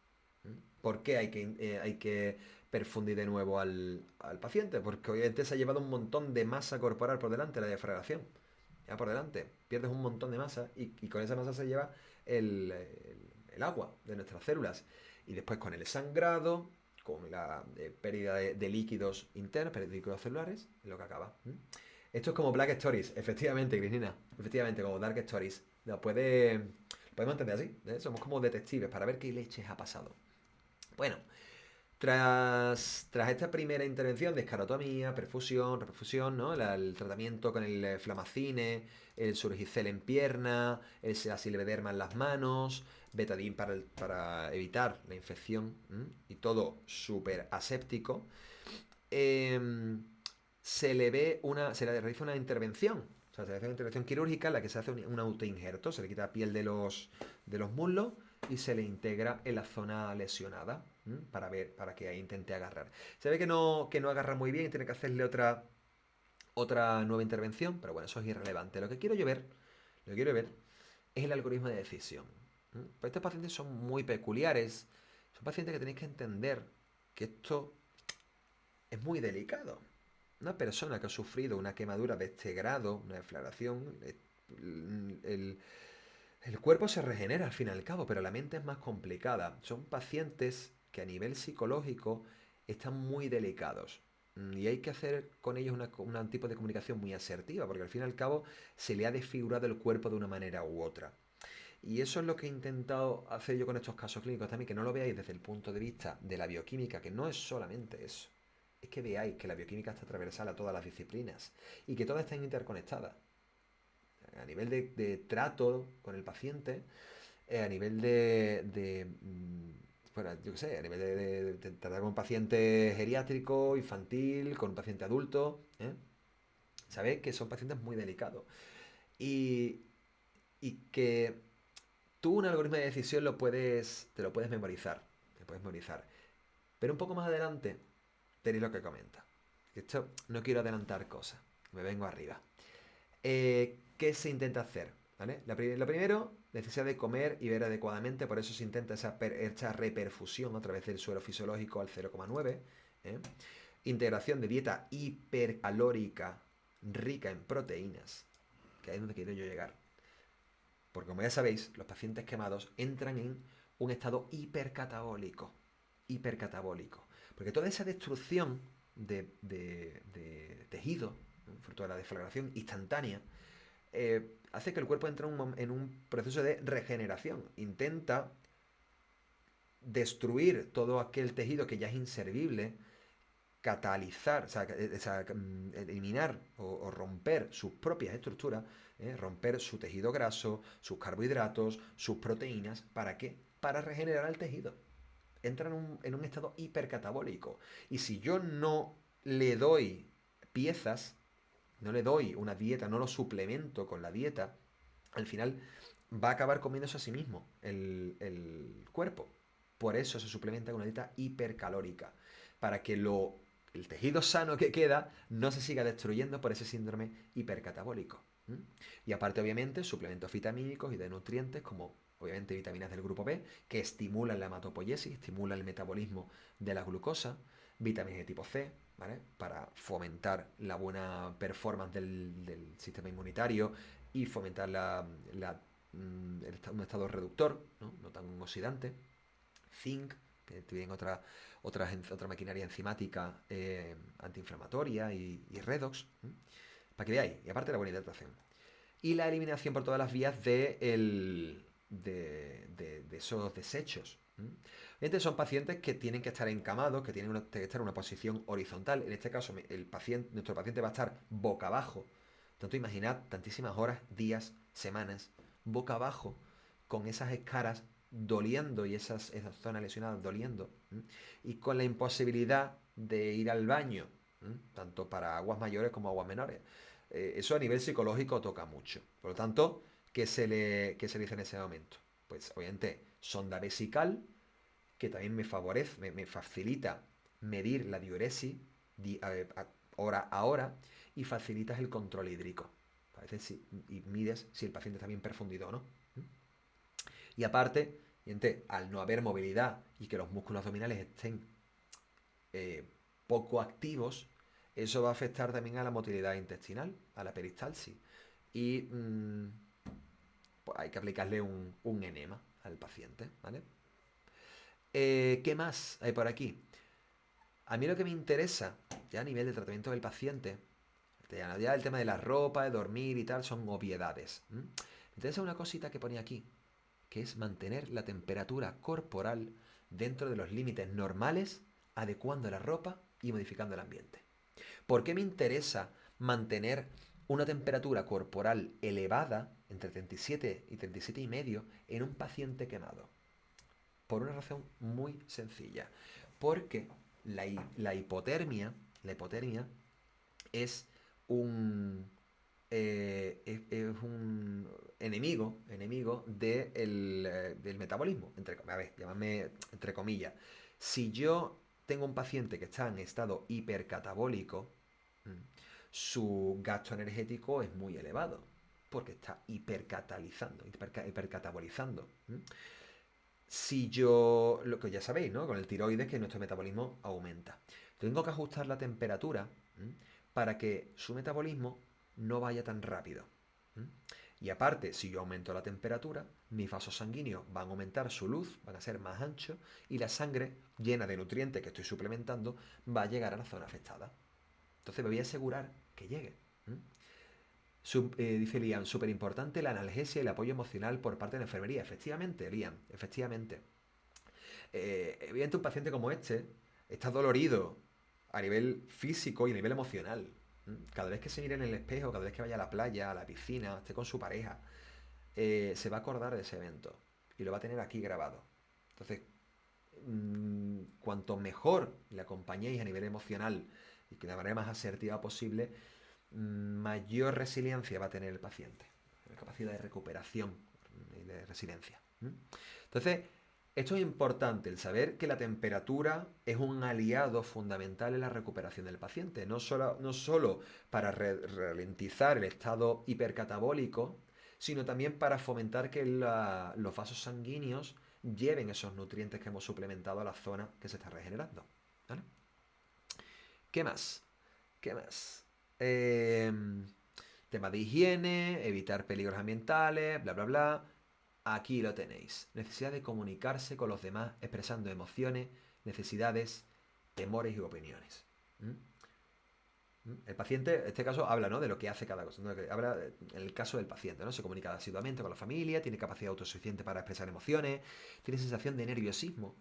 ¿Por qué hay que perfundir de nuevo al paciente? Porque obviamente se ha llevado un montón de masa corporal por delante, la defragación. Ya por delante, pierdes un montón de masa y con esa masa se lleva el agua de nuestras células. Y después con el sangrado, con la pérdida de líquidos internos, pérdida de líquidos celulares, es lo que acaba. Esto es como Black Stories, efectivamente, Cristina. Efectivamente, como Dark Stories. Podemos entender así. Somos como detectives para ver qué leches ha pasado. Bueno, tras esta primera intervención de escarotomía, perfusión, reperfusión, ¿no? El tratamiento con el flamacine, el surgicel en pierna, el silvederma en las manos, betadine para evitar la infección, y todo súper aséptico, se le realiza una intervención. O sea, se le hace una intervención quirúrgica en la que se hace un autoinjerto, se le quita piel de los muslos y se le integra en la zona lesionada, para que ahí intente agarrar. Se ve que no agarra muy bien y tiene que hacerle otra nueva intervención, pero bueno, eso es irrelevante. Lo que quiero ver es el algoritmo de decisión. Pues estos pacientes son muy peculiares, son pacientes que tenéis que entender que esto es muy delicado. Una persona que ha sufrido una quemadura de este grado, una deflagración, el, el cuerpo se regenera al fin y al cabo, pero la mente es más complicada. Son pacientes que a nivel psicológico están muy delicados. Y hay que hacer con ellos un tipo de comunicación muy asertiva, porque al fin y al cabo se le ha desfigurado el cuerpo de una manera u otra. Y eso es lo que he intentado hacer yo con estos casos clínicos también, que no lo veáis desde el punto de vista de la bioquímica, que no es solamente eso. Es que veáis que la bioquímica está transversal a todas las disciplinas y que todas están interconectadas. A nivel de trato con el paciente, a nivel bueno, yo qué sé, a nivel de tratar con un paciente geriátrico, infantil, con un paciente adulto, ¿eh? Sabéis que son pacientes muy delicados. Y, y que tú un algoritmo de decisión te lo puedes memorizar. Pero un poco más adelante tenéis lo que comenta. Esto no quiero adelantar cosas. Me vengo arriba. ¿Qué se intenta hacer? ¿vale? Lo primero, necesidad de comer y beber adecuadamente, por eso se intenta esa reperfusión a través del suelo fisiológico al 0,9. ¿eh? Integración de dieta hipercalórica rica en proteínas, que ahí es donde quiero yo llegar. Porque como ya sabéis, los pacientes quemados entran en un estado hipercatabólico. Hipercatabólico. Porque toda esa destrucción de tejido, ¿no? Fruto de la deflagración instantánea, hace que el cuerpo entre en un proceso de regeneración. Intenta destruir todo aquel tejido que ya es inservible, catalizar, eliminar o romper sus propias estructuras, romper su tejido graso, sus carbohidratos, sus proteínas. ¿Para qué? Para regenerar el tejido. Entra en un estado hipercatabólico. Y si yo no le doy piezas, no le doy una dieta, no lo suplemento con la dieta, al final va a acabar comiéndose a sí mismo el cuerpo. Por eso se suplementa con una dieta hipercalórica, para que el tejido sano que queda no se siga destruyendo por ese síndrome hipercatabólico. Y aparte, obviamente, suplementos vitamínicos y de nutrientes como, obviamente, vitaminas del grupo B, que estimulan la hematopoiesis, estimulan el metabolismo de la glucosa, vitaminas de tipo C, ¿vale? Para fomentar la buena performance del sistema inmunitario y fomentar un estado reductor, ¿no? No tan oxidante. Zinc, que tienen otra maquinaria enzimática antiinflamatoria y redox, para que veáis, y aparte la buena hidratación. Y la eliminación por todas las vías de esos desechos. Entonces son pacientes que tienen que estar encamados, que tienen que estar en una posición horizontal. En este caso, nuestro paciente va a estar boca abajo. Tanto imaginad tantísimas horas, días, semanas, boca abajo, con esas escaras doliendo y esas zonas lesionadas doliendo. Y con la imposibilidad de ir al baño, tanto para aguas mayores como aguas menores. Eso a nivel psicológico toca mucho. Por lo tanto, ¿qué se le dice en ese momento? Pues obviamente sonda vesical, que también me favorece, me facilita medir la diuresis hora a hora y facilitas el control hídrico. Y mides si el paciente está bien perfundido o no. Y aparte, al no haber movilidad y que los músculos abdominales estén poco activos, eso va a afectar también a la motilidad intestinal, a la peristalsis. Y pues hay que aplicarle un enema al paciente, ¿vale? ¿Qué más hay por aquí? A mí lo que me interesa, ya a nivel de tratamiento del paciente, ya el tema de la ropa, de dormir y tal, son obviedades. Me interesa una cosita que ponía aquí, que es mantener la temperatura corporal dentro de los límites normales, adecuando la ropa y modificando el ambiente. ¿Por qué me interesa mantener una temperatura corporal elevada, entre 37 y 37,5, en un paciente quemado? Por una razón muy sencilla. Porque la hipotermia es es un enemigo del metabolismo, llámame entre comillas. Si yo tengo un paciente que está en estado hipercatabólico, su gasto energético es muy elevado, porque está hipercatabolizando. Si yo, lo que ya sabéis, ¿no? Con el tiroides, que nuestro metabolismo aumenta. Tengo que ajustar la temperatura para que su metabolismo no vaya tan rápido. Y aparte, si yo aumento la temperatura, mis vasos sanguíneos van a aumentar su luz, van a ser más anchos y la sangre llena de nutrientes que estoy suplementando va a llegar a la zona afectada. Entonces me voy a asegurar que llegue. Dice Liam, súper importante la analgesia y el apoyo emocional por parte de la enfermería. Efectivamente, Liam, efectivamente. Evidentemente un paciente como este está dolorido a nivel físico y a nivel emocional. Cada vez que se mire en el espejo, cada vez que vaya a la playa, a la piscina, esté con su pareja, se va a acordar de ese evento y lo va a tener aquí grabado. Entonces, cuanto mejor le acompañéis a nivel emocional y que de la manera más asertiva posible, mayor resiliencia va a tener el paciente, capacidad de recuperación y de resiliencia. Entonces, esto es importante, el saber que la temperatura es un aliado fundamental en la recuperación del paciente, no solo para ralentizar el estado hipercatabólico, sino también para fomentar que los vasos sanguíneos lleven esos nutrientes que hemos suplementado a la zona que se está regenerando. ¿Vale? ¿Qué más? ¿Qué más? Tema de higiene, evitar peligros ambientales, bla, bla, bla. Aquí lo tenéis. Necesidad de comunicarse con los demás expresando emociones, necesidades, temores y opiniones. ¿Mm? El paciente, en este caso, habla, ¿no?, de lo que hace cada cosa. ¿No? Habla en el caso del paciente, ¿no? Se comunica asiduamente con la familia, tiene capacidad autosuficiente para expresar emociones, tiene sensación de nerviosismo,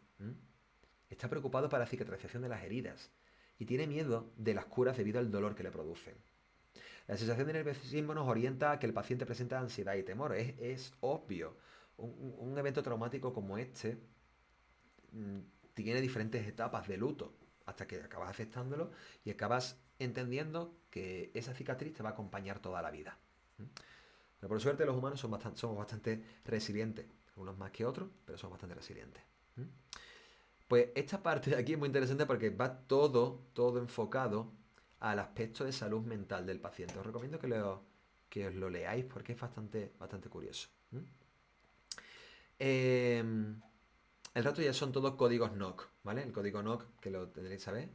está preocupado para la cicatrización de las heridas y tiene miedo de las curas debido al dolor que le producen. La sensación de nerviosismo nos orienta a que el paciente presenta ansiedad y temor. Es obvio. Un evento traumático como este mm, tiene diferentes etapas de luto hasta que acabas aceptándolo y acabas entendiendo que esa cicatriz te va a acompañar toda la vida. Pero por suerte los humanos somos bastante resilientes, unos más que otros, pero somos bastante resilientes. Pues esta parte de aquí es muy interesante porque va todo enfocado al aspecto de salud mental del paciente. Os recomiendo que os lo leáis porque es bastante curioso. Eh, el rato ya son todos códigos NOC, ¿vale? El código NOC, que lo tendréis que saber,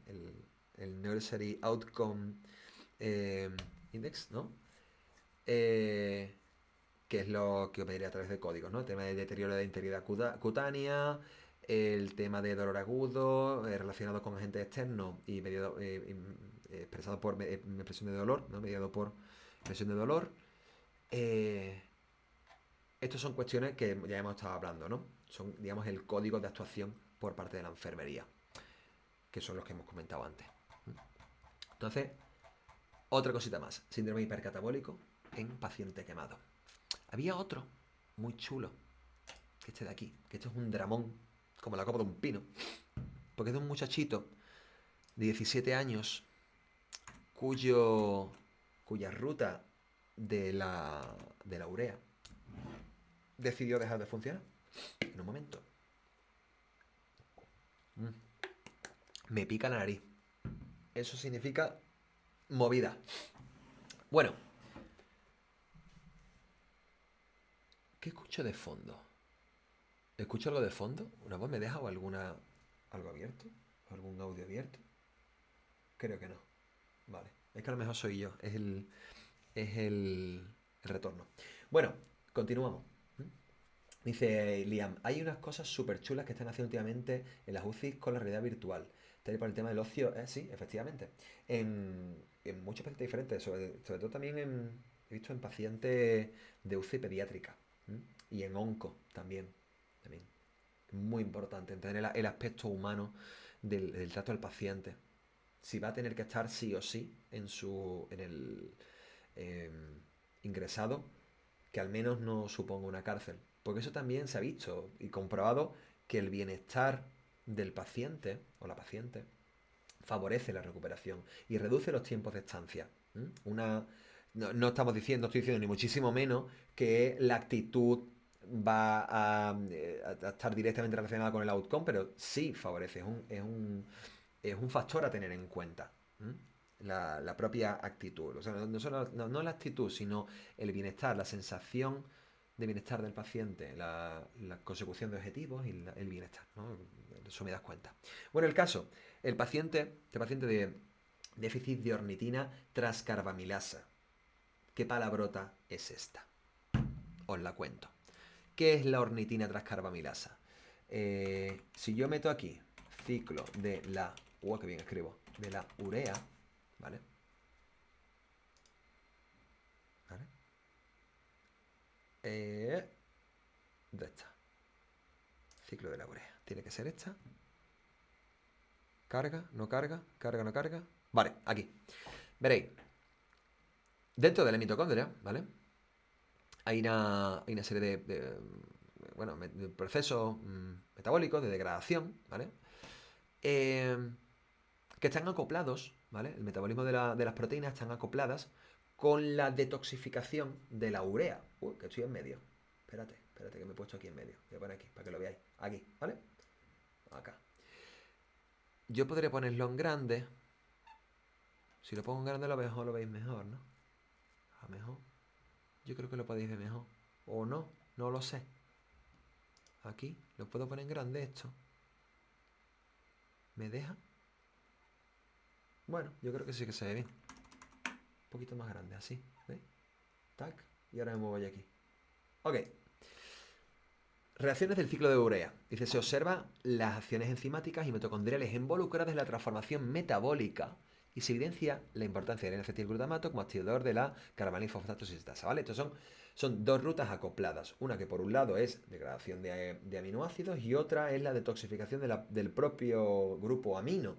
el Nursery Outcome eh, Index, ¿no? Que es lo que os pediré a través de códigos, ¿no? El tema de deterioro de integridad cutánea, el tema de dolor agudo relacionado con agentes externos y expresado por expresión de dolor, ¿no? Mediado por expresión de dolor. Eh, Estas son cuestiones que ya hemos estado hablando, ¿no? Son, digamos, el código de actuación por parte de la enfermería, que son los que hemos comentado antes. Entonces, otra cosita más, síndrome hipercatabólico en paciente quemado. Había otro muy chulo, que este de aquí, que esto es un dramón, como la copa de un pino, porque es de un muchachito de 17 años cuya ruta de la urea decidió dejar de funcionar en un momento. Me pica la nariz. Eso significa movida. Bueno, ¿qué escucho de fondo? ¿Escucho algo de fondo? ¿Una voz me deja o algo abierto? ¿Algún audio abierto? Creo que no. Vale. Es que a lo mejor soy yo. Es el retorno. Bueno, continuamos. Dice Liam, hay unas cosas súper chulas que están haciendo últimamente en las UCI con la realidad virtual. Tal y por el tema del ocio, sí, efectivamente. En muchos pacientes diferentes, sobre todo también he visto en pacientes de UCI pediátrica, ¿m? Y en onco también. Muy importante entender el aspecto humano del trato al paciente. Si va a tener que estar sí o sí en el ingresado, que al menos no suponga una cárcel. Porque eso también se ha visto y comprobado que el bienestar del paciente o la paciente favorece la recuperación y reduce los tiempos de estancia. No estoy diciendo ni muchísimo menos que la actitud va a estar directamente relacionada con el outcome, pero sí favorece, es un factor a tener en cuenta. La propia actitud. O sea, no la actitud, sino el bienestar, la sensación de bienestar del paciente, la consecución de objetivos y el bienestar, ¿no? Eso me das cuenta. Bueno, este paciente de déficit de ornitina transcarbamilasa. ¿Qué palabrota es esta? Os la cuento. ¿Qué es la ornitina transcarbamilasa? Si yo meto aquí ciclo de la... ¡Qué bien escribo! De la urea, ¿vale? ¿Vale? ¿Dónde está? Ciclo de la urea. Tiene que ser esta. Carga, no carga, carga, no carga. Vale, aquí. Veréis. Dentro de la mitocondria, ¿vale? Hay una serie de procesos metabólicos de degradación, ¿vale? Que están acoplados, ¿vale? El metabolismo de las proteínas están acopladas con la detoxificación de la urea. Que estoy en medio. Espérate que me he puesto aquí en medio. Voy a poner aquí, para que lo veáis. Aquí, ¿vale? Acá. Yo podría ponerlo en grande. Si lo pongo en grande lo veis mejor, ¿no? A lo mejor. Yo creo que lo podéis ver mejor. O no, no lo sé. Aquí, lo puedo poner en grande esto. ¿Me deja? Bueno, yo creo que sí que se ve bien. Un poquito más grande, así. ¿Veis? Tac. Y ahora me muevo ya aquí. Ok. Reacciones del ciclo de urea. Dice, se observan las acciones enzimáticas y mitocondriales involucradas en la transformación metabólica y se evidencia la importancia del N-acetilglutamato como activador de la carbalinfosfato sintasa. ¿Vale? Estos son dos rutas acopladas. Una que por un lado es degradación de aminoácidos y otra es la detoxificación del propio grupo amino.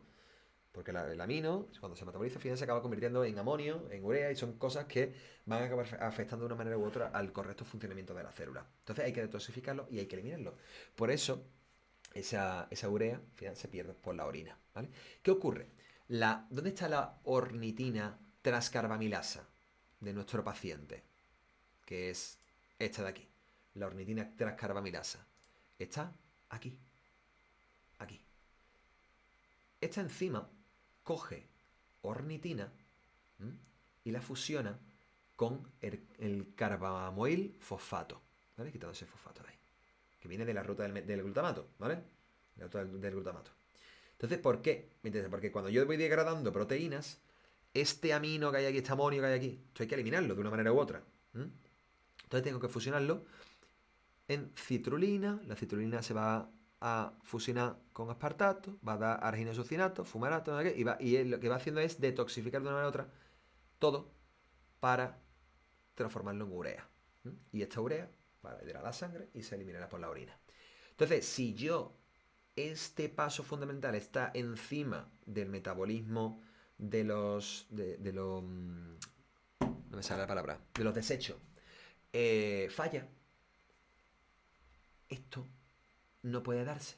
Porque el amino, cuando se metaboliza, al final se acaba convirtiendo en amonio, en urea, y son cosas que van a acabar afectando de una manera u otra al correcto funcionamiento de la célula. Entonces hay que detoxificarlo y hay que eliminarlo. Por eso, esa urea al final se pierde por la orina. ¿Vale? ¿Qué ocurre? ¿Dónde está la ornitina transcarbamilasa de nuestro paciente? Que es esta de aquí. La ornitina transcarbamilasa. Está aquí. Aquí. Esta enzima coge ornitina, ¿m?, y la fusiona con el carbamoil fosfato, ¿vale? Quitando ese fosfato de ahí, que viene de la ruta del glutamato, ¿vale? La ruta del glutamato. Entonces, ¿por qué? ¿Me entiendes? Porque cuando yo voy degradando proteínas, este amino que hay aquí, este amonio que hay aquí, esto hay que eliminarlo de una manera u otra. ¿M? Entonces tengo que fusionarlo en citrulina. La citrulina se va a fusionar con aspartato, va a dar arginesucinato, fumarato, ¿no? Y lo que va haciendo es detoxificar de una manera u otra todo para transformarlo en urea. Y esta urea va a ir a la sangre y se eliminará por la orina. Entonces, si este paso fundamental está encima del metabolismo de los... no me sale la palabra. De los desechos. Falla. Esto no puede darse.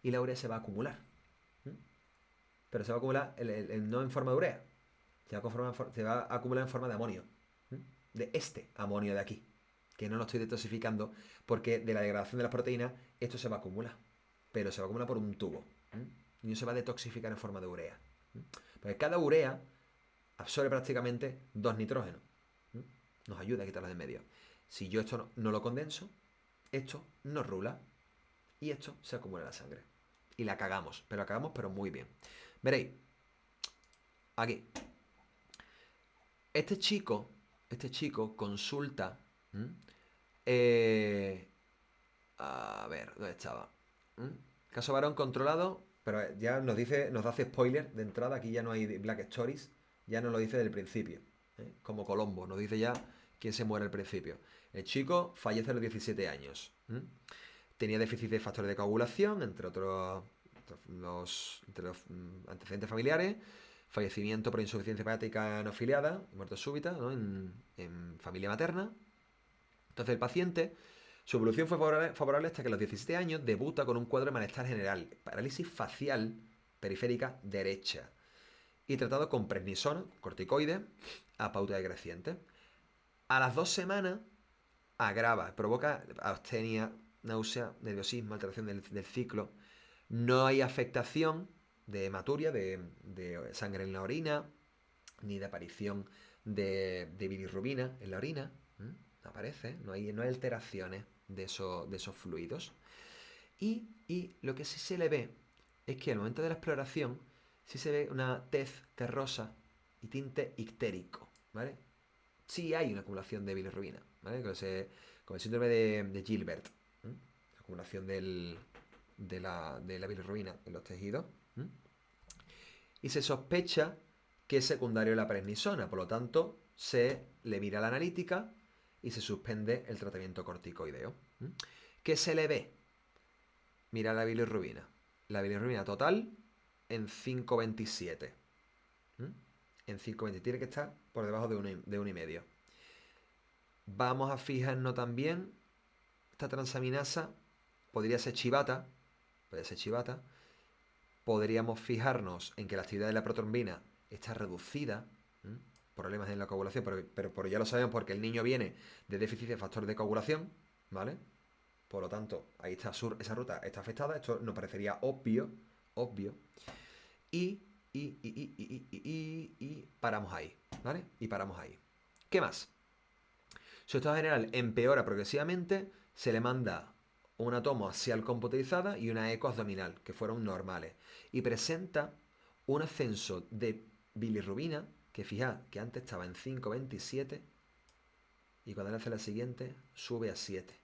Y la urea se va a acumular. Pero se va a acumular no en forma de urea. Se va a acumular en forma de amonio. De este amonio de aquí. Que no lo estoy detoxificando porque de la degradación de las proteínas esto se va a acumular. Pero se va a acumular por un tubo. Y no se va a detoxificar en forma de urea. Porque cada urea absorbe prácticamente 2 nitrógenos. Nos ayuda a quitarlo de en medio. Si yo esto no lo condenso, esto no rula y esto se acumula en la sangre. Y la cagamos, pero muy bien. Veréis, aquí. Este chico consulta. A ver, ¿dónde estaba? Caso varón controlado, pero ya nos hace spoiler de entrada. Aquí ya no hay Black Stories, ya nos lo dice del principio. Como Colombo, nos dice ya quién se muere al principio. El chico fallece a los 17 años. Tenía déficit de factores de coagulación, entre los antecedentes familiares, fallecimiento por insuficiencia hepática no afiliada, muerte súbita, ¿no?, en familia materna. Entonces el paciente, su evolución fue favorable hasta que a los 17 años debuta con un cuadro de malestar general, parálisis facial periférica derecha, y tratado con prednisona, corticoides, a pauta decreciente. A las 2 semanas agrava, provoca astenia, náusea, nerviosismo, alteración del ciclo. No hay afectación de hematuria, de sangre en la orina, ni de aparición de bilirrubina en la orina. No aparece, no hay alteraciones de esos fluidos. Y lo que sí se le ve es que al momento de la exploración sí se ve una tez terrosa y tinte ictérico, ¿vale? Sí hay una acumulación de bilirrubina, ¿vale? Con el síndrome de Gilbert, acumulación de la bilirrubina en los tejidos. Y se sospecha que es secundario a la prednisona, por lo tanto, se le mira la analítica y se suspende el tratamiento corticoideo. ¿Qué se le ve? Mira la bilirrubina. La bilirrubina total en 5,27. En 5,20. Tiene que estar por debajo de 1,5. Vamos a fijarnos también, esta transaminasa podría ser chivata, podríamos fijarnos en que la actividad de la protrombina está reducida, problemas en la coagulación, pero ya lo sabemos porque el niño viene de déficit de factor de coagulación, ¿vale? Por lo tanto, ahí está esa ruta está afectada, esto nos parecería obvio, y paramos ahí, ¿vale? Y paramos ahí. ¿Qué más? Su estado general empeora progresivamente, se le manda una tomo axial computarizada y una eco abdominal, que fueron normales. Y presenta un ascenso de bilirrubina, que fijad que antes estaba en 5,27 y cuando le hace la siguiente sube a 7.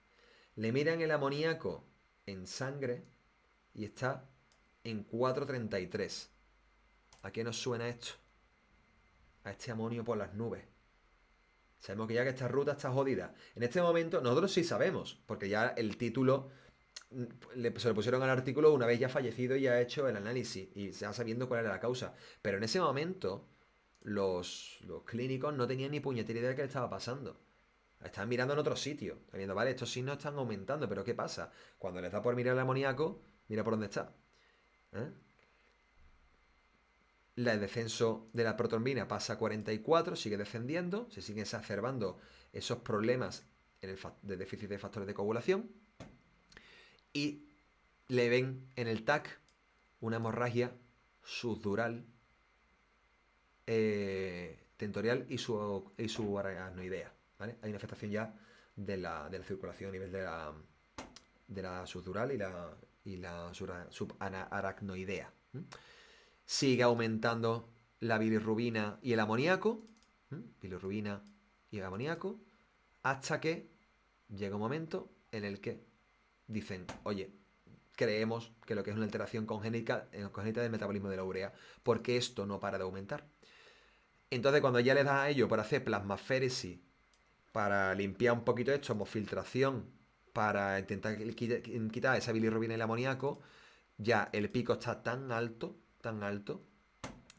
Le miran el amoníaco en sangre y está en 4,33. ¿A qué nos suena esto? A este amonio por las nubes. Sabemos que ya que esta ruta está jodida. En este momento, nosotros sí sabemos, porque ya el título se lo pusieron al artículo una vez ya fallecido y ya hecho el análisis y ya sabiendo cuál era la causa. Pero en ese momento, los clínicos no tenían ni puñetera idea de qué le estaba pasando. Estaban mirando en otro sitio. Están viendo, vale, estos signos están aumentando, pero ¿qué pasa? Cuando les da por mirar el amoníaco, mira por dónde está. ¿Eh? El descenso de la protrombina pasa a 44, sigue descendiendo, se siguen exacerbando esos problemas de déficit de factores de coagulación y le ven en el TAC una hemorragia subdural, tentorial y subaracnoidea. ¿Vale? Hay una afectación ya de la circulación a nivel de la subdural y la subaracnoidea. Sigue aumentando la bilirrubina y el amoníaco, bilirrubina y el amoníaco, hasta que llega un momento en el que dicen, oye, creemos que lo que es una alteración congénita del metabolismo de la urea, porque esto no para de aumentar. Entonces, cuando ya le das a ello por hacer plasmaféresis, para limpiar un poquito esto, hemofiltración, para intentar quitar esa bilirrubina y el amoníaco, ya el pico está tan alto,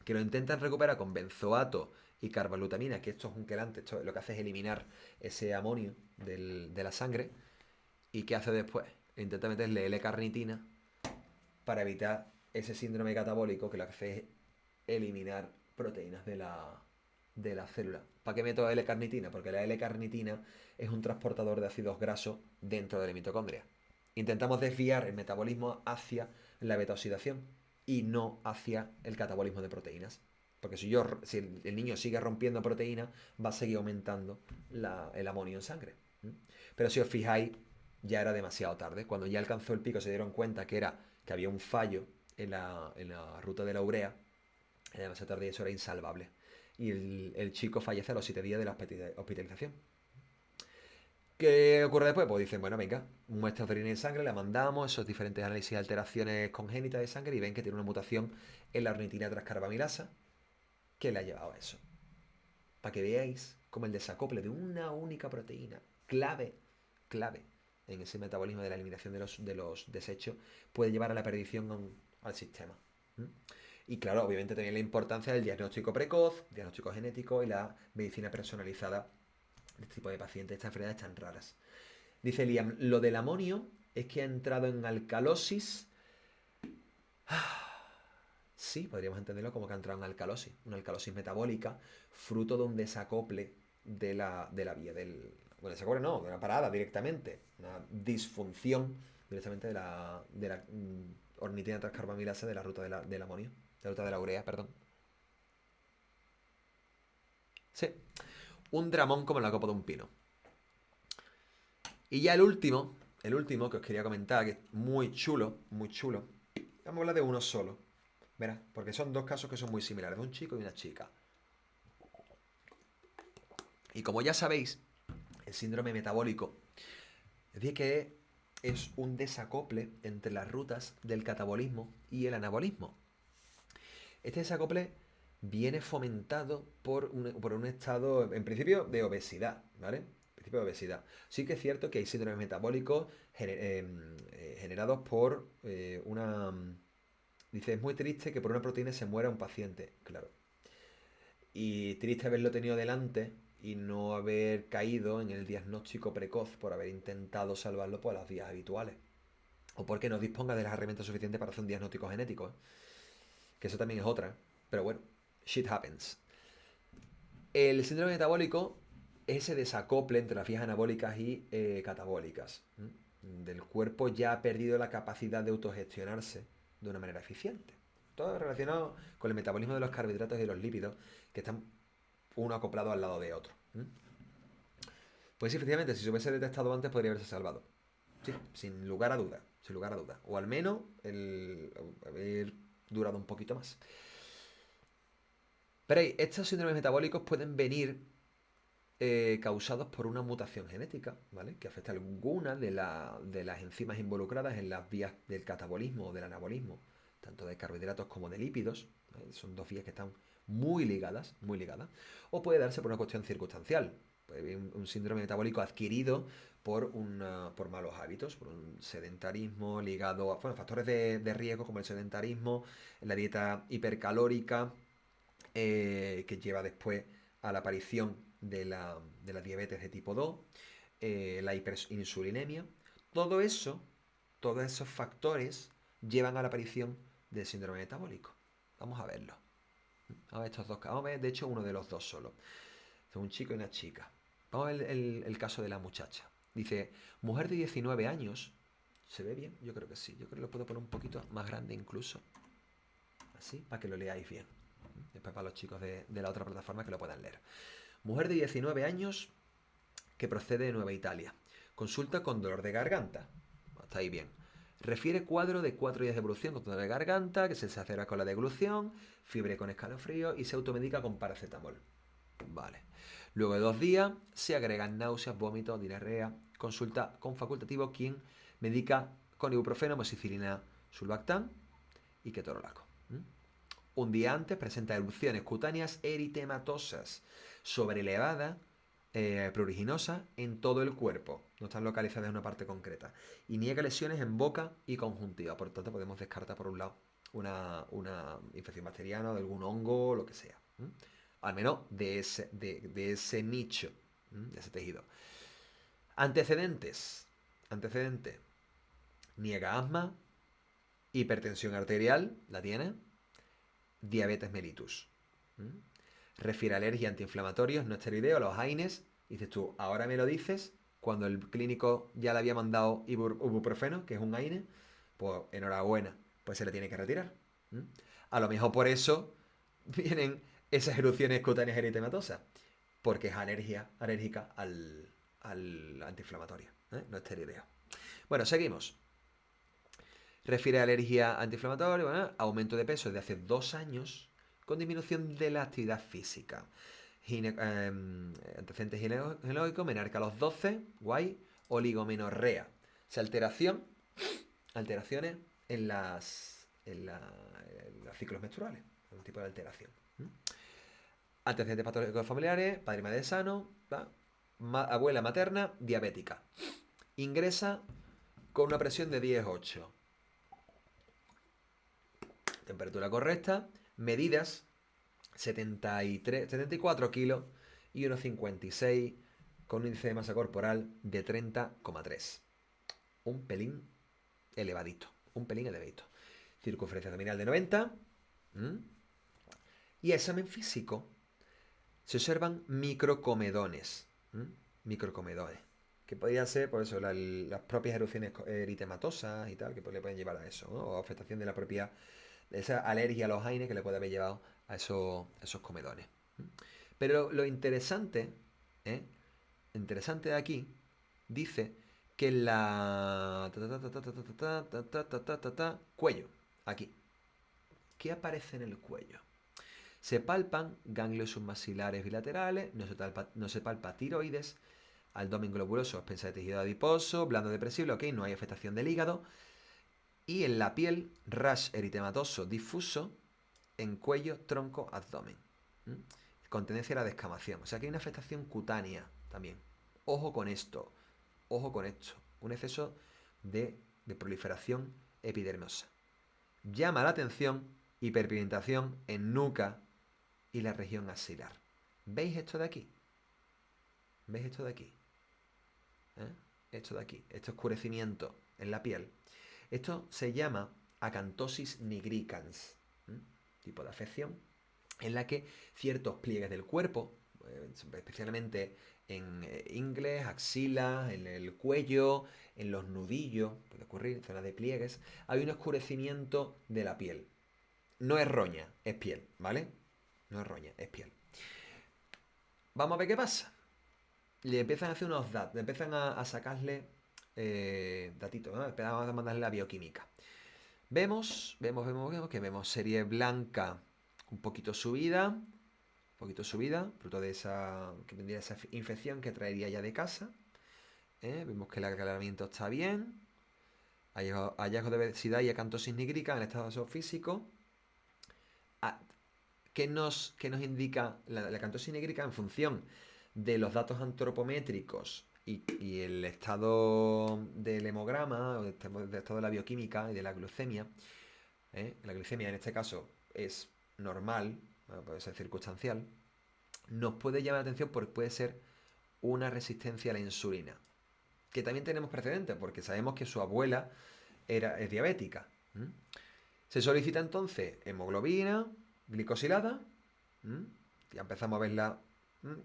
que lo intentan recuperar con benzoato y carbaglutamina, que esto es un quelante, esto lo que hace es eliminar ese amonio de la sangre. ¿Y qué hace después? Intenta meterle L-carnitina para evitar ese síndrome catabólico que lo que hace es eliminar proteínas de la célula. ¿Para qué meto L-carnitina? Porque la L-carnitina es un transportador de ácidos grasos dentro de la mitocondria. Intentamos desviar el metabolismo hacia la beta-oxidación y no hacia el catabolismo de proteínas. Porque si el niño sigue rompiendo proteínas, va a seguir aumentando el amonio en sangre. Pero si os fijáis, ya era demasiado tarde. Cuando ya alcanzó el pico se dieron cuenta que había un fallo en la ruta de la urea. Era demasiado tarde y eso era insalvable. Y el chico fallece a los 7 días de la hospitalización. ¿Qué ocurre después? Pues dicen, bueno, venga, muestras de orina y sangre, la mandamos, esos diferentes análisis de alteraciones congénitas de sangre y ven que tiene una mutación en la ornitina transcarbamilasa que le ha llevado a eso. Para que veáis cómo el desacople de una única proteína, clave en ese metabolismo de la eliminación de los desechos, puede llevar a la perdición al sistema. Y claro, obviamente también la importancia del diagnóstico precoz, diagnóstico genético y la medicina personalizada de este tipo de pacientes, estas enfermedades tan raras. Dice Liam, lo del amonio es que ha entrado en alcalosis. Sí, podríamos entenderlo como que ha entrado en alcalosis, una alcalosis metabólica, fruto de un desacople de la vía del... Bueno, desacople no, de una parada directamente, una disfunción directamente de la ornitina transcarbamilasa de la ruta del amonio, de la ruta de la urea, perdón. Sí, un dramón como la copa de un pino. Y ya el último que os quería comentar, que es muy chulo, muy chulo. Vamos a hablar de uno solo. Verás, porque son dos casos que son muy similares, de un chico y una chica. Y como ya sabéis, el síndrome metabólico es decir que es un desacople entre las rutas del catabolismo y el anabolismo. Este desacople viene fomentado por un estado, en principio, de obesidad, ¿vale? En principio de obesidad. Sí que es cierto que hay síndromes metabólicos generados por una... Dice, es muy triste que por una proteína se muera un paciente, claro. Y triste haberlo tenido delante y no haber caído en el diagnóstico precoz por haber intentado salvarlo por las vías habituales. O porque no disponga de las herramientas suficientes para hacer un diagnóstico genético. Que eso también es otra. Pero bueno, shit happens. El síndrome metabólico es ese desacople entre las vías anabólicas y catabólicas. Del cuerpo ya ha perdido la capacidad de autogestionarse de una manera eficiente. Todo relacionado con el metabolismo de los carbohidratos y de los lípidos que están uno acoplado al lado de otro. ¿Mm? Pues sí, efectivamente, si se hubiese detectado antes podría haberse salvado. Sí, sin lugar a duda, sin lugar a duda. O al menos el haber durado un poquito más. Pero estos síndromes metabólicos pueden venir causados por una mutación genética, ¿vale? Que afecta a alguna de las enzimas involucradas en las vías del catabolismo o del anabolismo, tanto de carbohidratos como de lípidos. ¿Vale? Son dos vías que están muy ligadas, muy ligadas. O puede darse por una cuestión circunstancial, puede haber un síndrome metabólico adquirido por malos hábitos, por un sedentarismo ligado a bueno, factores de riesgo como el sedentarismo, la dieta hipercalórica, que lleva después a la aparición de la diabetes de tipo 2, la hiperinsulinemia. Todo eso, todos esos factores llevan a la aparición del síndrome metabólico. Vamos a verlo. Vamos a ver estos dos casos. Vamos a ver, de hecho, uno de los dos solo. Es un chico y una chica. Vamos a ver el caso de la muchacha. Dice, mujer de 19 años. ¿Se ve bien? Yo creo que sí. Yo creo que lo puedo poner un poquito más grande incluso. Así, para que lo leáis bien. Después para los chicos de la otra plataforma que lo puedan leer. Mujer de 19 años que procede de Nueva Italia. Consulta con dolor de garganta. Está ahí bien. Refiere cuadro de 4 días de evolución con dolor de garganta, que se exacerba con la deglución, fiebre con escalofrío y se automedica con paracetamol. Vale. Luego de 2 días se agregan náuseas, vómitos, diarrea. Consulta con facultativo quien medica con ibuprofeno, amoxicilina, sulbactam y ketorolaco. Un día antes presenta erupciones cutáneas eritematosas sobrelevadas, pruriginosas en todo el cuerpo. No están localizadas en una parte concreta. Y niega lesiones en boca y conjuntiva. Por lo tanto, podemos descartar por un lado una infección bacteriana, de algún hongo, lo que sea. Al menos de ese nicho, de ese tejido. Antecedentes. Antecedentes. Niega asma, hipertensión arterial, ¿la tiene? Diabetes mellitus. Refiere alergia a antiinflamatorios, no esteroideos, a los AINES. Dices tú, ahora me lo dices, cuando el clínico ya le había mandado ibuprofeno, que es un AINE, pues enhorabuena, pues se le tiene que retirar. A lo mejor por eso vienen esas erupciones cutáneas eritematosas, porque es alérgica al antiinflamatorio, no esteroideo. Bueno, seguimos. Refiere a alergia antiinflamatoria, bueno, aumento de peso desde hace 2 años con disminución de la actividad física. Antecedentes genealógicos, menarca a los 12, guay, oligomenorrea. O sea, alteraciones en los ciclos menstruales, algún tipo de alteración. Antecedentes patológicos familiares, padre y madre sano, abuela materna, diabética. Ingresa con una presión de 10,8. Temperatura correcta, medidas 74 kilos y 1,56 con un índice de masa corporal de 30,3. Un pelín elevadito, Circunferencia abdominal de 90. Y examen físico se observan microcomedones. Microcomedones. Que podrían ser, por eso, las propias erupciones eritematosas y tal, que le pueden llevar a eso, ¿no? O afectación de la propia esa alergia a los AINES que le puede haber llevado a esos comedones. Pero lo interesante, interesante de aquí, dice que la cuello, aquí. ¿Qué aparece en el cuello? Se palpan ganglios submaxilares bilaterales, no se palpa tiroides, abdomen globuloso, expensa de tejido adiposo, blando depresible, ok, no hay afectación del hígado. Y en la piel, rash eritematoso difuso en cuello, tronco, abdomen. Con tendencia a la descamación. O sea que hay una afectación cutánea también. Ojo con esto. Ojo con esto. Un exceso de proliferación epidermosa. Llama la atención hiperpigmentación en nuca y la región axilar. ¿Veis esto de aquí? ¿Veis esto de aquí? Esto de aquí. Este oscurecimiento en la piel. Esto se llama acantosis nigricans, tipo de afección en la que ciertos pliegues del cuerpo, especialmente en ingles, axilas, en el cuello, en los nudillos, puede ocurrir en zonas de pliegues, hay un oscurecimiento de la piel. No es roña, es piel, ¿vale? No es roña, es piel. Vamos a ver qué pasa. le empiezan a hacer unos datos, le empiezan a sacarle datitos, ¿no? Empiezan a mandarle la bioquímica. Vemos que vemos serie blanca un poquito subida, fruto de esa, que tendría esa infección que traería ya de casa. Vemos que el aclaramiento está bien. Hallazgos de obesidad y acantosis nigrica en estado físico. Ah, ¿qué nos indica la acantosis nigrica en función de los datos antropométricos y el estado del hemograma, o del estado de la bioquímica y de la glucemia? La glucemia en este caso es normal, bueno, puede ser circunstancial, nos puede llamar la atención porque puede ser una resistencia a la insulina. Que también tenemos precedentes, porque sabemos que su abuela es diabética. Se solicita entonces hemoglobina glicosilada. Ya empezamos a verla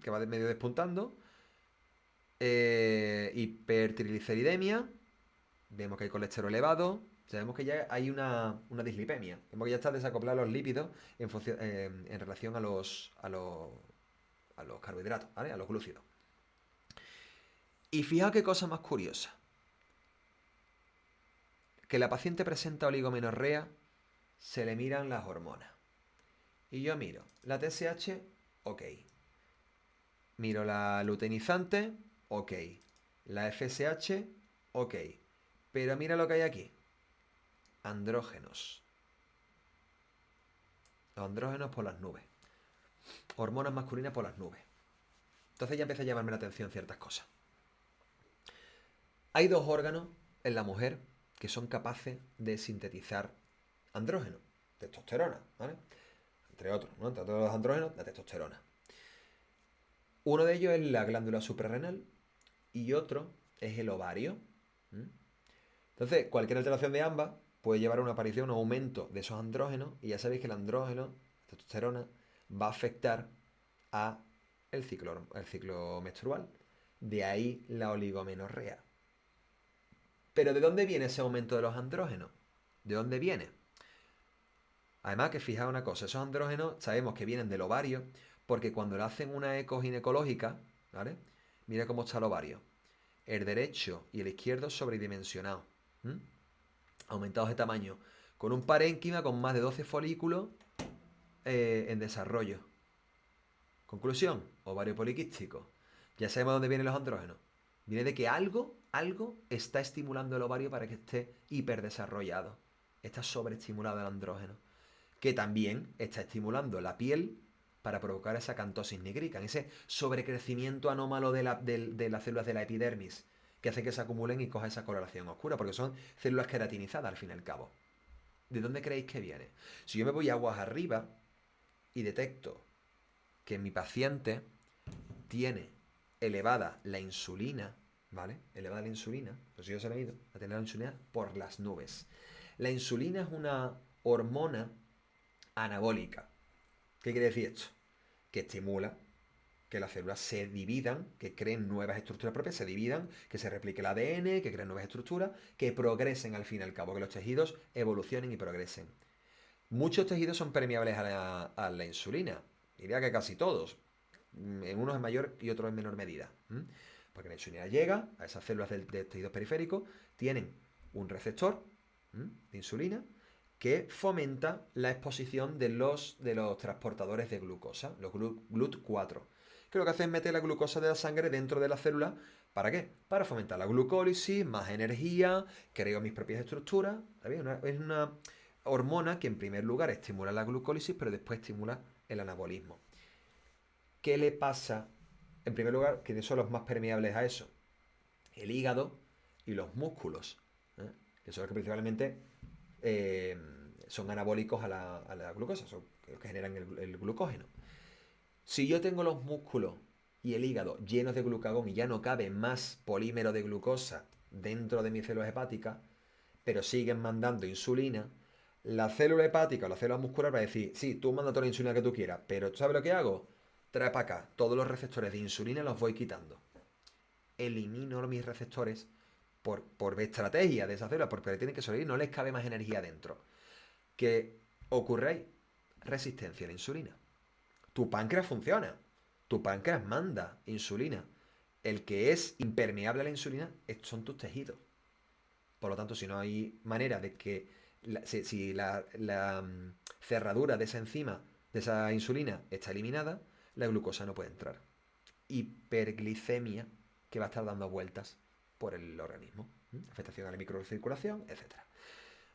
que va medio despuntando. Hipertrigliceridemia. Vemos que hay colesterol elevado. Sabemos que ya hay una dislipemia. Vemos que ya está desacoplado los lípidos en relación a los carbohidratos, ¿vale? A los glúcidos. Y fijaos qué cosa más curiosa. Que la paciente presenta oligomenorrea, se le miran las hormonas. Y yo miro la TSH, ok. Miro la luteinizante, ok. La FSH, ok. Pero mira lo que hay aquí. Andrógenos. Los andrógenos por las nubes. Hormonas masculinas por las nubes. Entonces ya empieza a llamarme la atención ciertas cosas. Hay dos órganos en la mujer que son capaces de sintetizar andrógeno, testosterona, ¿vale? Entre otros, ¿no? Entre todos los andrógenos, la testosterona. Uno de ellos es la glándula suprarrenal y otro es el ovario. Entonces, cualquier alteración de ambas puede llevar a una aparición, un aumento de esos andrógenos, y ya sabéis que el andrógeno, testosterona, va a afectar a el ciclo menstrual. De ahí la oligomenorrea. Pero ¿de dónde viene ese aumento de los andrógenos? ¿De dónde viene? Además, que fijaos una cosa, esos andrógenos sabemos que vienen del ovario, porque cuando le hacen una eco ginecológica, ¿vale? Mira cómo está el ovario. El derecho y el izquierdo sobredimensionados, aumentados de tamaño, con un parénquima con más de 12 folículos en desarrollo. Conclusión, ovario poliquístico. Ya sabemos dónde vienen los andrógenos. Viene de que algo está estimulando el ovario para que esté hiperdesarrollado. Está sobreestimulado el andrógeno. Que también está estimulando la piel para provocar esa acantosis nigrica, ese sobrecrecimiento anómalo de las células de la epidermis, que hace que se acumulen y coja esa coloración oscura, porque son células queratinizadas al fin y al cabo. ¿De dónde creéis que viene? Si yo me voy aguas arriba y detecto que mi paciente tiene elevada la insulina, ¿vale? Elevada la insulina, pues yo se lo he ido a tener la insulina por las nubes. La insulina es una hormona anabólica. ¿Qué quiere decir esto? Que estimula que las células se dividan, que creen nuevas estructuras propias, se dividan, que se replique el ADN, que creen nuevas estructuras, que progresen al fin y al cabo, que los tejidos evolucionen y progresen. Muchos tejidos son permeables a la insulina, diría que casi todos, en unos en mayor y otros en menor medida. Porque la insulina llega a esas células del tejido periférico, tienen un receptor de insulina que fomenta la exposición de los transportadores de glucosa, los GLUT4, que lo que hace es meter la glucosa de la sangre dentro de la célula. ¿Para qué? Para fomentar la glucólisis, más energía, creo mis propias estructuras. Es una hormona que en primer lugar estimula la glucólisis, pero después estimula el anabolismo. ¿Qué le pasa? En primer lugar, que son los más permeables a eso. El hígado y los músculos, que son los que principalmente son anabólicos a la glucosa, son los que generan el glucógeno. Si yo tengo los músculos y el hígado llenos de glucagón y ya no cabe más polímero de glucosa dentro de mis células hepáticas, pero siguen mandando insulina, la célula hepática o la célula muscular va a decir, sí, tú manda toda la insulina que tú quieras, pero ¿sabes lo que hago? Trae para acá, todos los receptores de insulina los voy quitando. Elimino mis receptores por estrategia de esas células, porque tienen que sobrevivir, no les cabe más energía dentro. ¿Qué ocurre ahí? Resistencia a la insulina. Tu páncreas funciona. Tu páncreas manda insulina. El que es impermeable a la insulina son tus tejidos. Por lo tanto, si no hay manera de que si la cerradura de esa enzima, de esa insulina, está eliminada, la glucosa no puede entrar. Hiperglicemia que va a estar dando vueltas por el organismo. Afectación a la microcirculación, etcétera.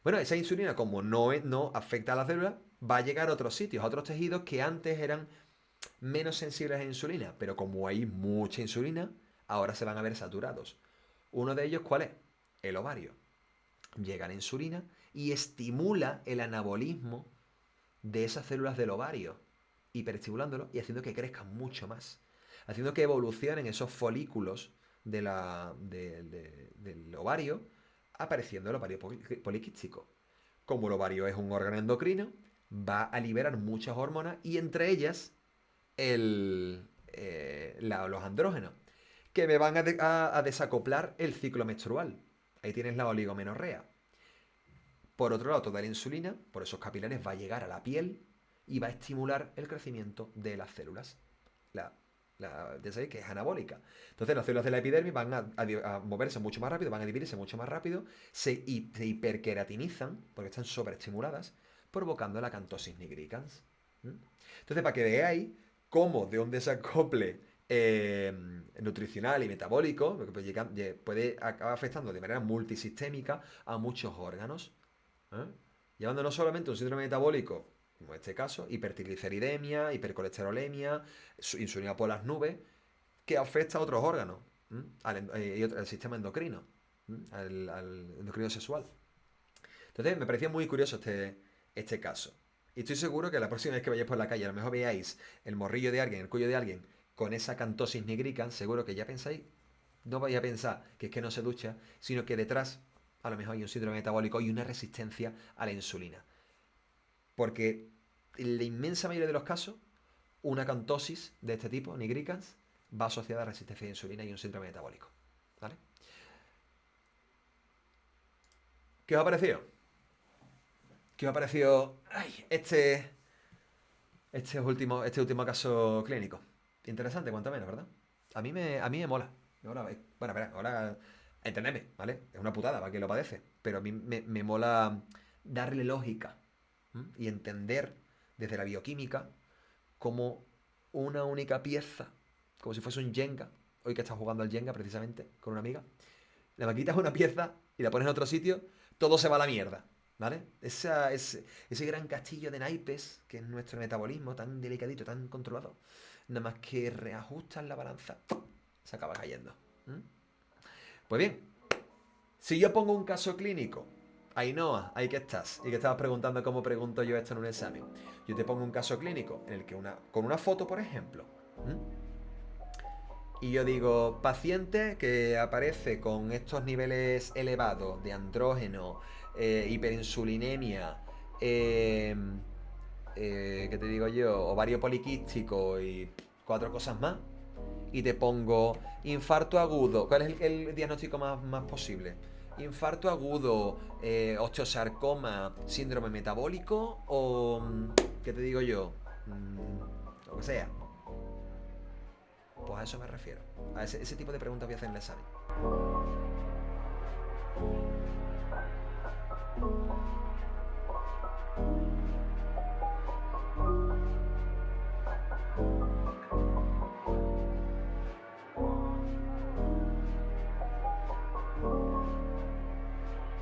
Bueno, esa insulina, como no afecta a la célula, va a llegar a otros sitios, a otros tejidos que antes eran menos sensibles a la insulina, pero como hay mucha insulina, ahora se van a ver saturados. Uno de ellos, ¿cuál es? El ovario. Llega la insulina y estimula el anabolismo de esas células del ovario, hiperestimulándolo y haciendo que crezcan mucho más, haciendo que evolucionen esos folículos del ovario, apareciendo el ovario poliquístico. Como el ovario es un órgano endocrino, va a liberar muchas hormonas y entre ellas los andrógenos, que me van a desacoplar el ciclo menstrual. Ahí tienes la oligomenorrea. Por otro lado, toda la insulina, por esos capilares, va a llegar a la piel y va a estimular el crecimiento de las células. Ya sabéis que es anabólica. Entonces las células de la epidermis van a moverse mucho más rápido, van a dividirse mucho más rápido, se hiperqueratinizan, porque están sobreestimuladas, provocando la acantosis nigricans. Entonces, para que veáis cómo de un desacople nutricional y metabólico puede acabar afectando de manera multisistémica a muchos órganos, llevando no solamente un síndrome metabólico, como en este caso, hipertrigliceridemia, hipercolesterolemia, insulina por las nubes, que afecta a otros órganos, al sistema endocrino, al endocrino sexual. Entonces me parecía muy curioso este caso. Y estoy seguro que la próxima vez que vayáis por la calle, a lo mejor veáis el morrillo de alguien, el cuello de alguien, con esa acantosis nigricans, seguro que ya pensáis, no vais a pensar que es que no se ducha, sino que detrás a lo mejor hay un síndrome metabólico y una resistencia a la insulina. Porque en la inmensa mayoría de los casos, una acantosis de este tipo, nigricans, va asociada a resistencia a la insulina y un síndrome metabólico. ¿Vale? ¿Qué os ha parecido? ¿Qué os ha parecido este último caso clínico? Interesante, cuanto menos, ¿verdad? A mí me mola. Bueno, espera, ahora entendedme, ¿vale? Es una putada para quien lo padece. Pero a mí me mola darle lógica y entender desde la bioquímica como una única pieza, como si fuese un Jenga. Hoy que estás jugando al Jenga precisamente con una amiga, le quitas una pieza y la pones en otro sitio, todo se va a la mierda. ¿Vale? Ese gran castillo de naipes, que es nuestro metabolismo tan delicadito, tan controlado, nada más que reajustas la balanza, se acaba cayendo. Pues bien, si yo pongo un caso clínico, Ainhoa, ahí que estás, y que estabas preguntando cómo pregunto yo esto en un examen. Yo te pongo un caso clínico en el que con una foto, por ejemplo, y yo digo, paciente que aparece con estos niveles elevados de andrógeno, hiperinsulinemia, ¿qué te digo yo? Ovario poliquístico y 4 cosas más. Y te pongo infarto agudo. ¿Cuál es el diagnóstico más posible? Infarto agudo, osteosarcoma, síndrome metabólico o, ¿qué te digo yo? Lo que sea. Pues a eso me refiero. A ese tipo de preguntas voy a hacer en el examen.